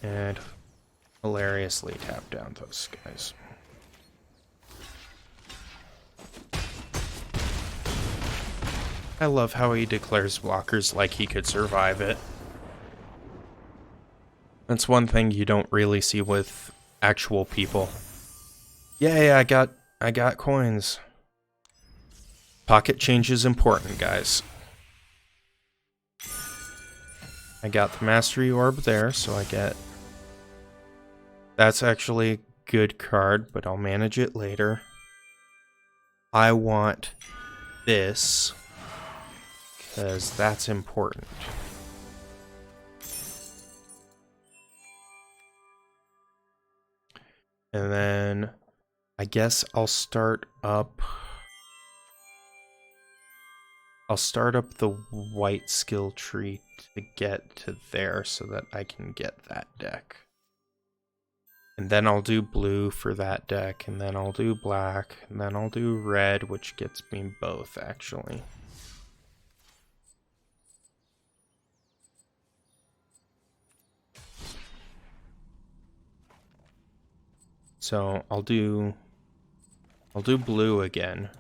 And hilariously tap down those guys. I love how he declares blockers like he could survive it. That's one thing you don't really see with actual people. Yay, I got coins. Pocket change is important, guys. I got the Mastery Orb there, so I get... That's actually a good card, but I'll manage it later. I want this, because that's important. And then I guess I'll start up the white skill tree to get to there so that I can get that deck. And then I'll do blue for that deck, and then I'll do black, and then I'll do red, which gets me both, actually. So I'll do blue again.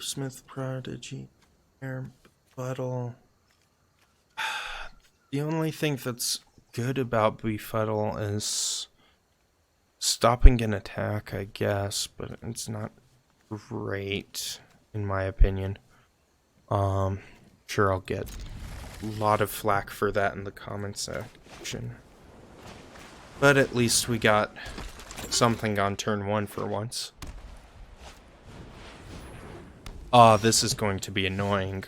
Smith Prodigy, Air Befuddle. The only thing that's good about Befuddle is stopping an attack, I guess, but it's not great, in my opinion. Sure, I'll get a lot of flack for that in the comments section. But at least we got something on turn 1 for once. This is going to be annoying.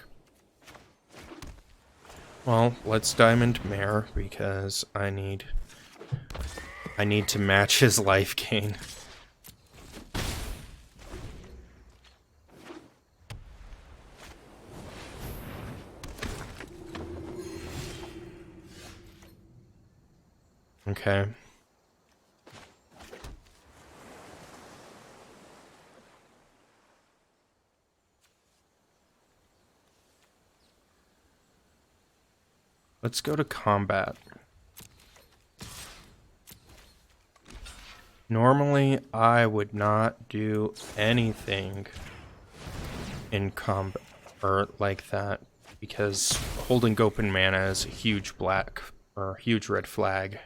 Well, let's Diamond Mare, because I need to match his life gain. Okay. Let's go to combat. Normally, I would not do anything in combat or like that because holding open mana is a huge black or huge red flag.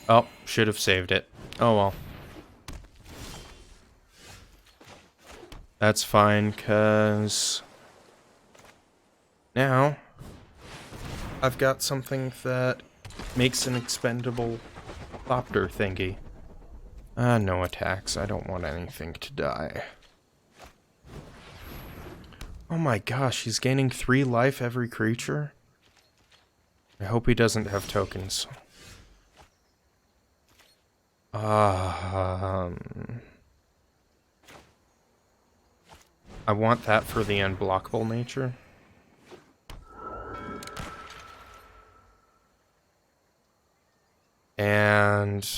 Oh, should have saved it. Oh well. That's fine, because now I've got something that makes an expendable Thopter thingy. No attacks. I don't want anything to die. Oh my gosh, he's gaining 3 life every creature? I hope he doesn't have tokens. I want that for the unblockable nature. And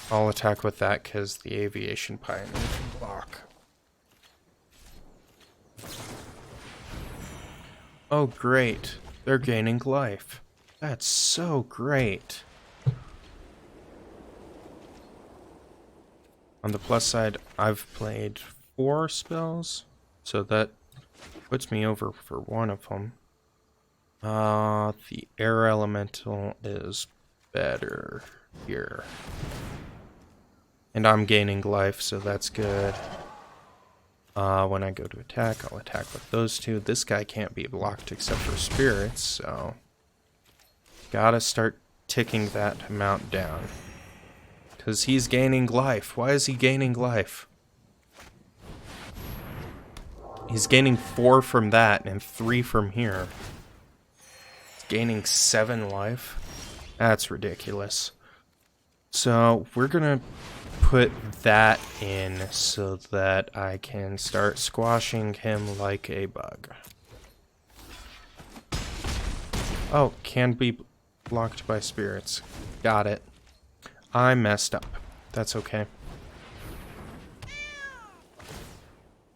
I'll attack with that because the Aviation Pioneer can block. Oh, great. They're gaining life. That's so great. On the plus side, I've played 4 spells, so that puts me over for one of them. The Air Elemental is better here. And I'm gaining life, so that's good. When I go to attack, I'll attack with those two. This guy can't be blocked except for spirits, so gotta start ticking that amount down. Because he's gaining life. Why is he gaining life? He's gaining 4 from that and 3 from here. He's gaining 7 life. That's ridiculous. So we're gonna put that in so that I can start squashing him like a bug. Oh, can be blocked by spirits. Got it. I messed up. That's okay.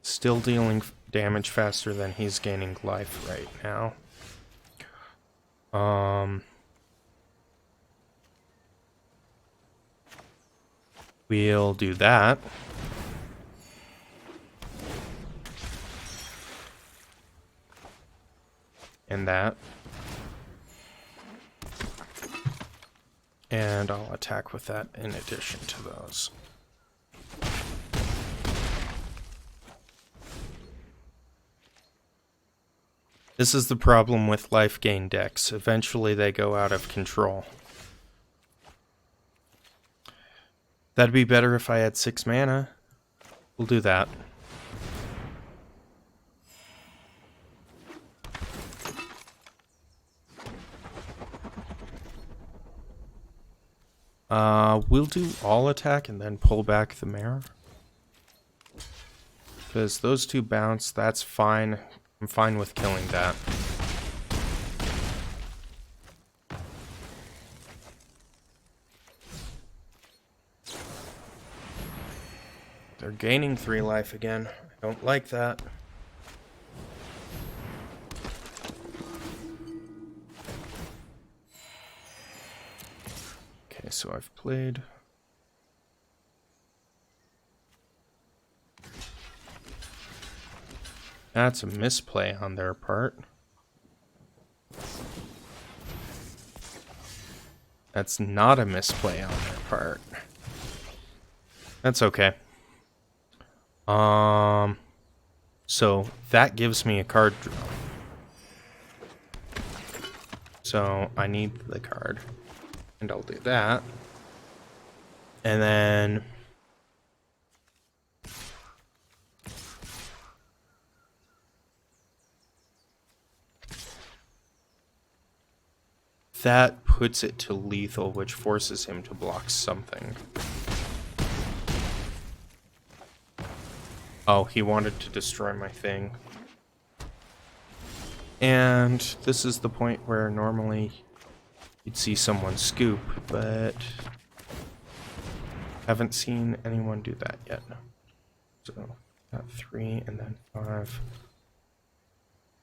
Still dealing damage faster than he's gaining life right now. We'll do that. And that. And I'll attack with that in addition to those. This is the problem with life gain decks. Eventually they go out of control. That'd be better if I had 6 mana. We'll do that. We'll do all attack and then pull back the mare. Because those 2 bounce, that's fine. I'm fine with killing that. They're gaining 3 life again. I don't like that. Okay, so I've played. That's a misplay on their part. That's not a misplay on their part. That's okay. So that gives me a card draw. So I need the card. And I'll do that. And then that puts it to lethal, which forces him to block something. Oh, he wanted to destroy my thing. And this is the point where normally you'd see someone scoop, but haven't seen anyone do that yet. So, got 3 and then 5.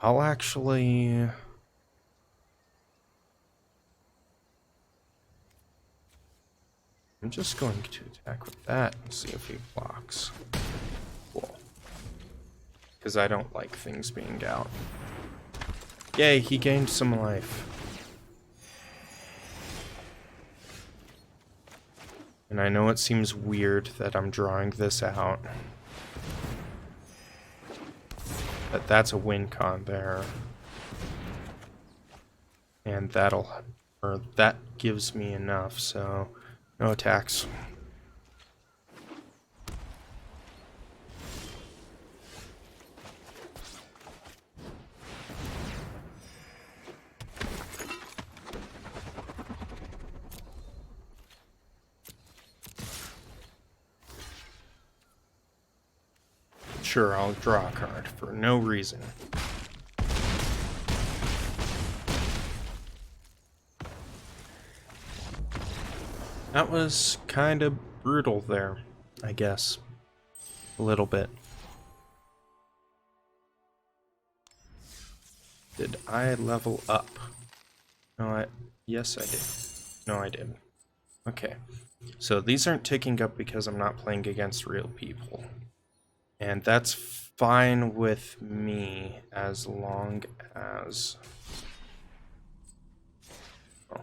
I'll actually... I'm just going to attack with that and see if he blocks. Cool. Because I don't like things being out. Yay, he gained some life. And I know it seems weird that I'm drawing this out. But that's a win con there. And that gives me enough, so no attacks. Sure, I'll draw a card for no reason. That was kind of brutal there, I guess. A little bit. Did I level up? No, yes, I did. No, I didn't. Okay. So these aren't ticking up because I'm not playing against real people. And that's fine with me as long as... Oh.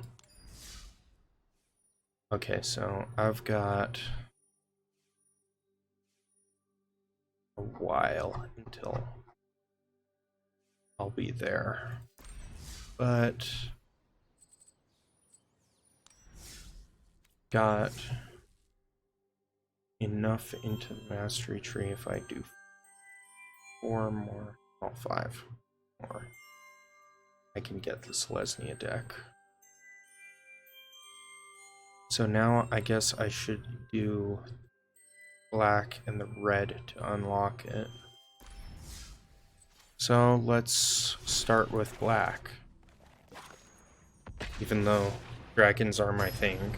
Okay, so I've got a while until I'll be there. But got enough into the mastery tree if I do 4 more, oh, 5 more. I can get the Selesnya deck. So now I guess I should do black and the red to unlock it. So let's start with black. Even though dragons are my thing.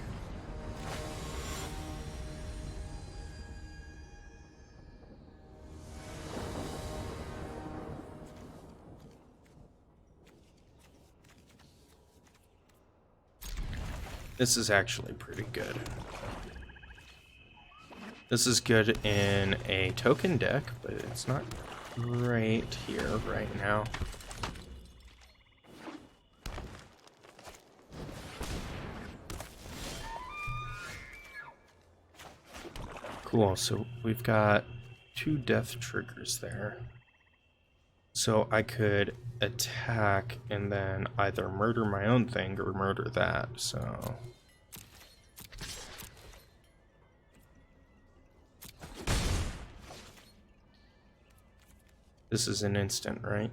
This is actually pretty good. This is good in a token deck, but it's not great here right now. Cool, so we've got 2 death triggers there. So I could attack and then either murder my own thing or murder that, so... This is an instant, right?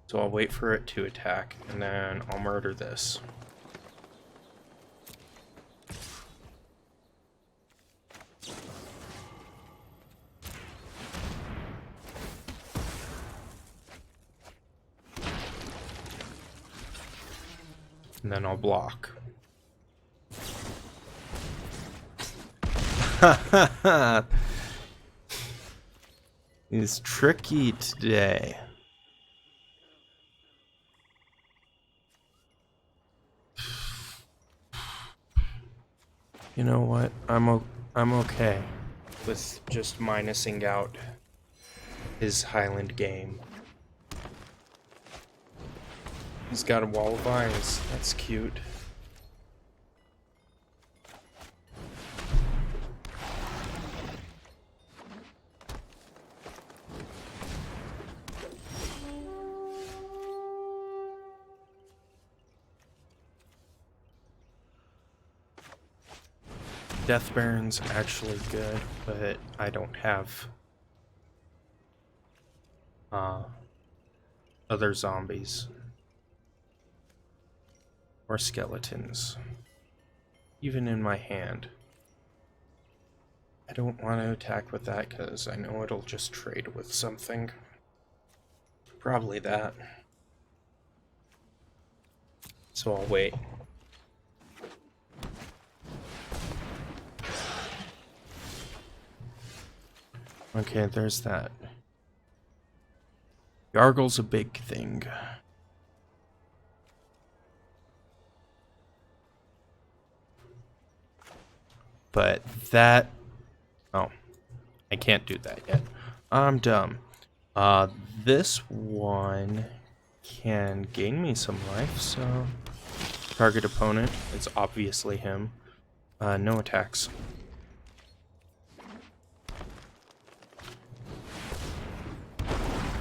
So I'll wait for it to attack, and then I'll murder this. And then I'll block. It's tricky today. You know what? I'm okay with just minusing out his Highland game. He's got a wall of eyes. That's cute. Death Baron's actually good, but I don't have other zombies or skeletons, even in my hand. I don't want to attack with that because I know it'll just trade with something. Probably that. So I'll wait. Okay, there's that. Yargle's a big thing. But that... Oh, I can't do that yet. I'm dumb. This one can gain me some life, so... Target opponent, it's obviously him. No attacks.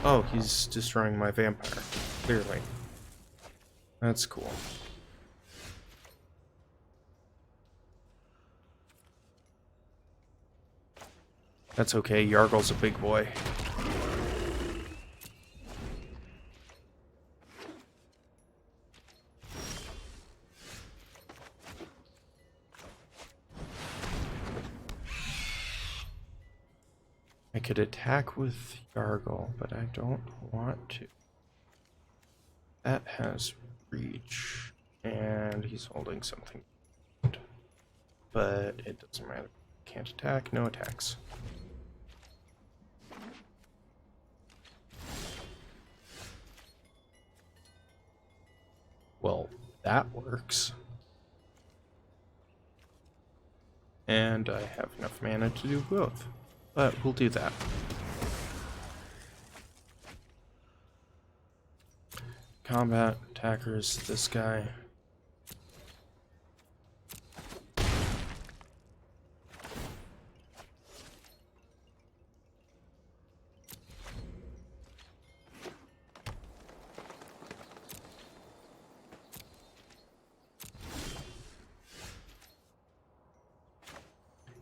Oh, he's destroying my vampire, clearly. That's cool. That's okay, Yargle's a big boy. I could attack with Yargle, but I don't want to. That has reach, and he's holding something. But it doesn't matter. Can't attack, no attacks. Well, that works. And I have enough mana to do both. But we'll do that. Combat, attackers, this guy.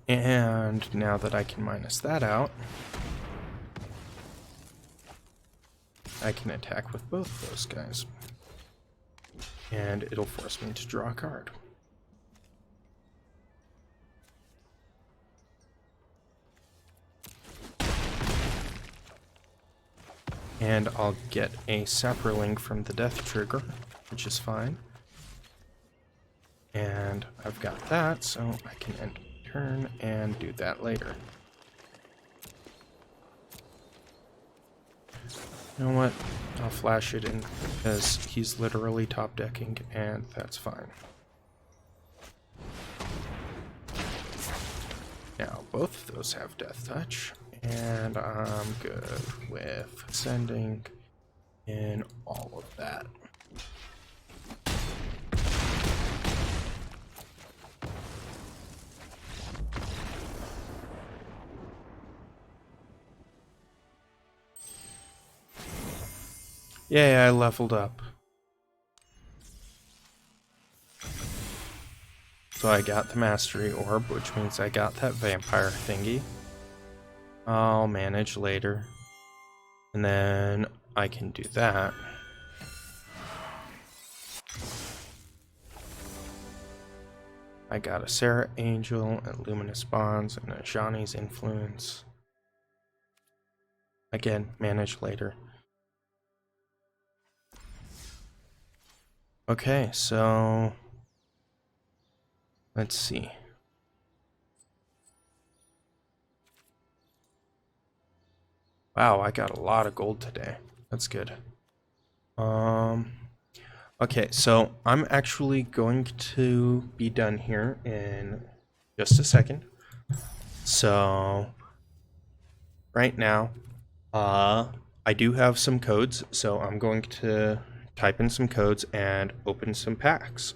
And now that I can minus that out, I can attack with both of those guys. And it'll force me to draw a card. And I'll get a Saproling from the death trigger, which is fine. And I've got that, so I can end turn and do that later. You know what? I'll flash it in because he's literally top decking, and that's fine. Now, both of those have Death Touch, and I'm good with sending in all of that. Yay, I leveled up. So I got the Mastery Orb, which means I got that vampire thingy. I'll manage later. And then I can do that. I got a Sarah Angel, and Luminous Bonds, and a Johnny's Influence. Again, manage later. Okay, so let's see. Wow, I got a lot of gold today. That's good. Okay, so I'm actually going to be done here in just a second. So right now, I do have some codes, so I'm going to type in some codes and open some packs.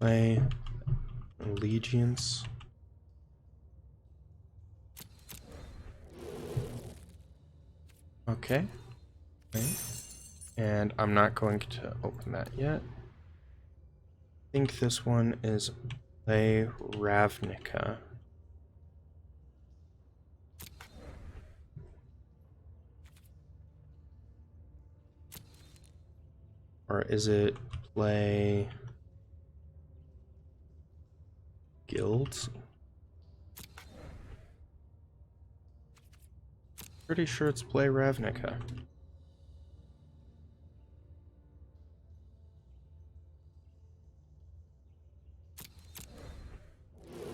Play Allegiance. Okay. And I'm not going to open that yet. I think this one is Play Ravnica. Or is it Play Guilds? Pretty sure it's Play Ravnica.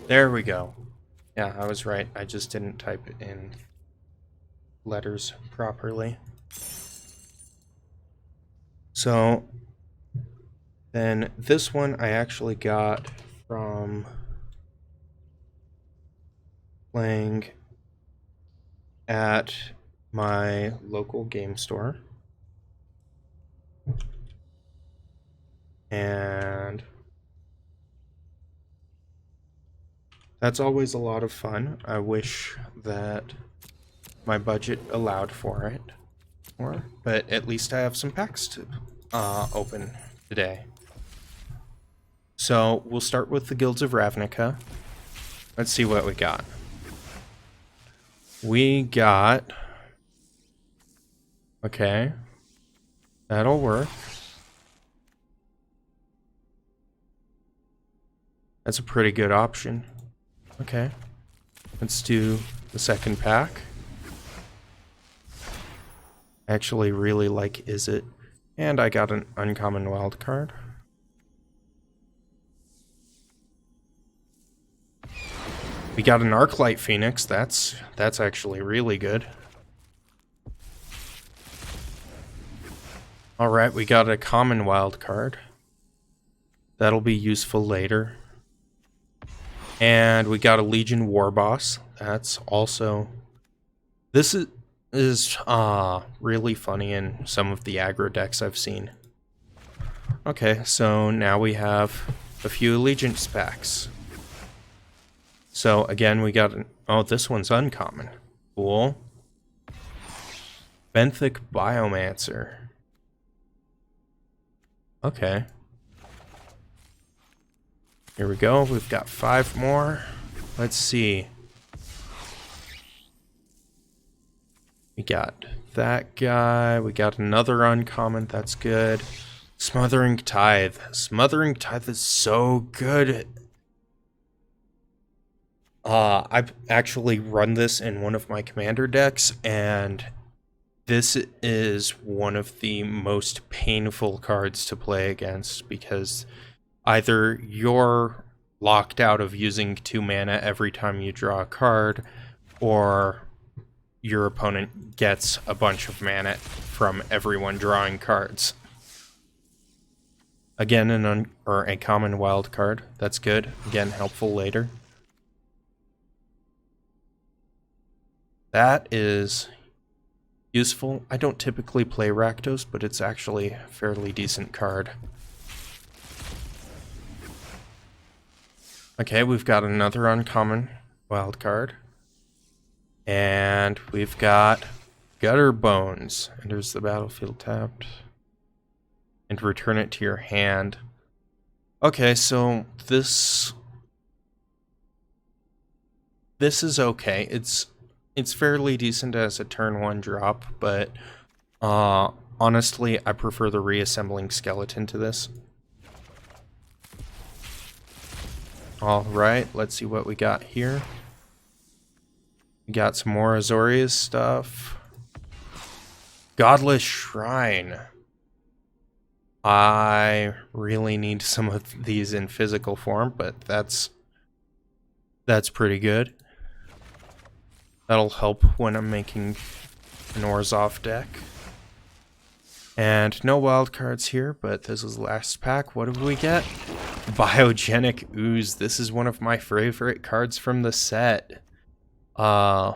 There we go. Yeah, I was right. I just didn't type it in letters properly. So then this one I actually got from playing at my local game store. And that's always a lot of fun. I wish that my budget allowed for it. But at least I have some packs to open today. So we'll start with the Guilds of Ravnica. Let's see what we got. we got... Okay. That'll work. That's a pretty good option. Okay. Let's do the second pack. I actually really like Is It. And I got an uncommon wild card. We got an Arclight Phoenix. That's actually really good. Alright, we got a common wild card. That'll be useful later. And we got a Legion War Boss. That's also... This is really funny in some of the aggro decks I've seen. Okay, so now we have a few Allegiance packs. So again, we got... Oh, this one's uncommon. Cool. Benthic Biomancer. Okay. Here we go. We've got 5 more. Let's see. We got that guy. We got another uncommon. That's good. Smothering Tithe. Smothering Tithe is so good. I've actually run this in one of my commander decks, and this is one of the most painful cards to play against, because either you're locked out of using 2 mana every time you draw a card, or your opponent gets a bunch of mana from everyone drawing cards. Again, a common wild card. That's good. Again, helpful later. That is useful. I don't typically play Rakdos, but it's actually a fairly decent card. Okay, we've got another uncommon wild card. And we've got Gutter Bones. Enters the battlefield tapped. And return it to your hand. Okay, so this is okay. It's fairly decent as a turn 1 drop, but honestly, I prefer the reassembling skeleton to this. Alright, let's see what we got here. We got some more Azorius stuff. Godless Shrine. I really need some of these in physical form, but that's pretty good. That'll help when I'm making an Orzhov deck. And no wild cards here, but this is the last pack. What did we get? Biogenic Ooze. This is one of my favorite cards from the set. We're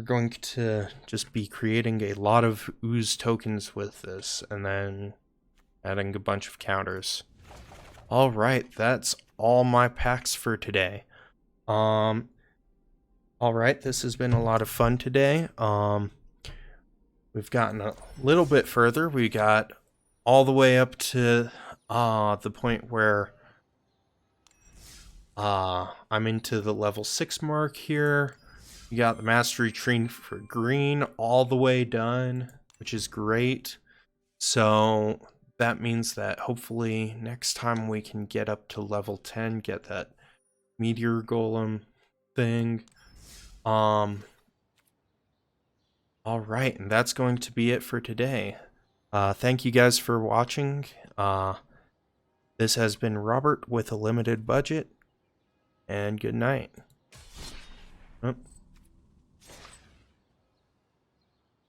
going to just be creating a lot of Ooze tokens with this, and then adding a bunch of counters. Alright, that's all my packs for today. Alright, this has been a lot of fun today. We've gotten a little bit further. We got all the way up to the point where I'm into the level 6 mark here. We got the mastery tree for green all the way done, which is great. So that means that hopefully next time we can get up to level 10, get that meteor golem thing. Alright, and that's going to be it for today. Thank you guys for watching. This has been Robert with a limited budget, and good night. Oh.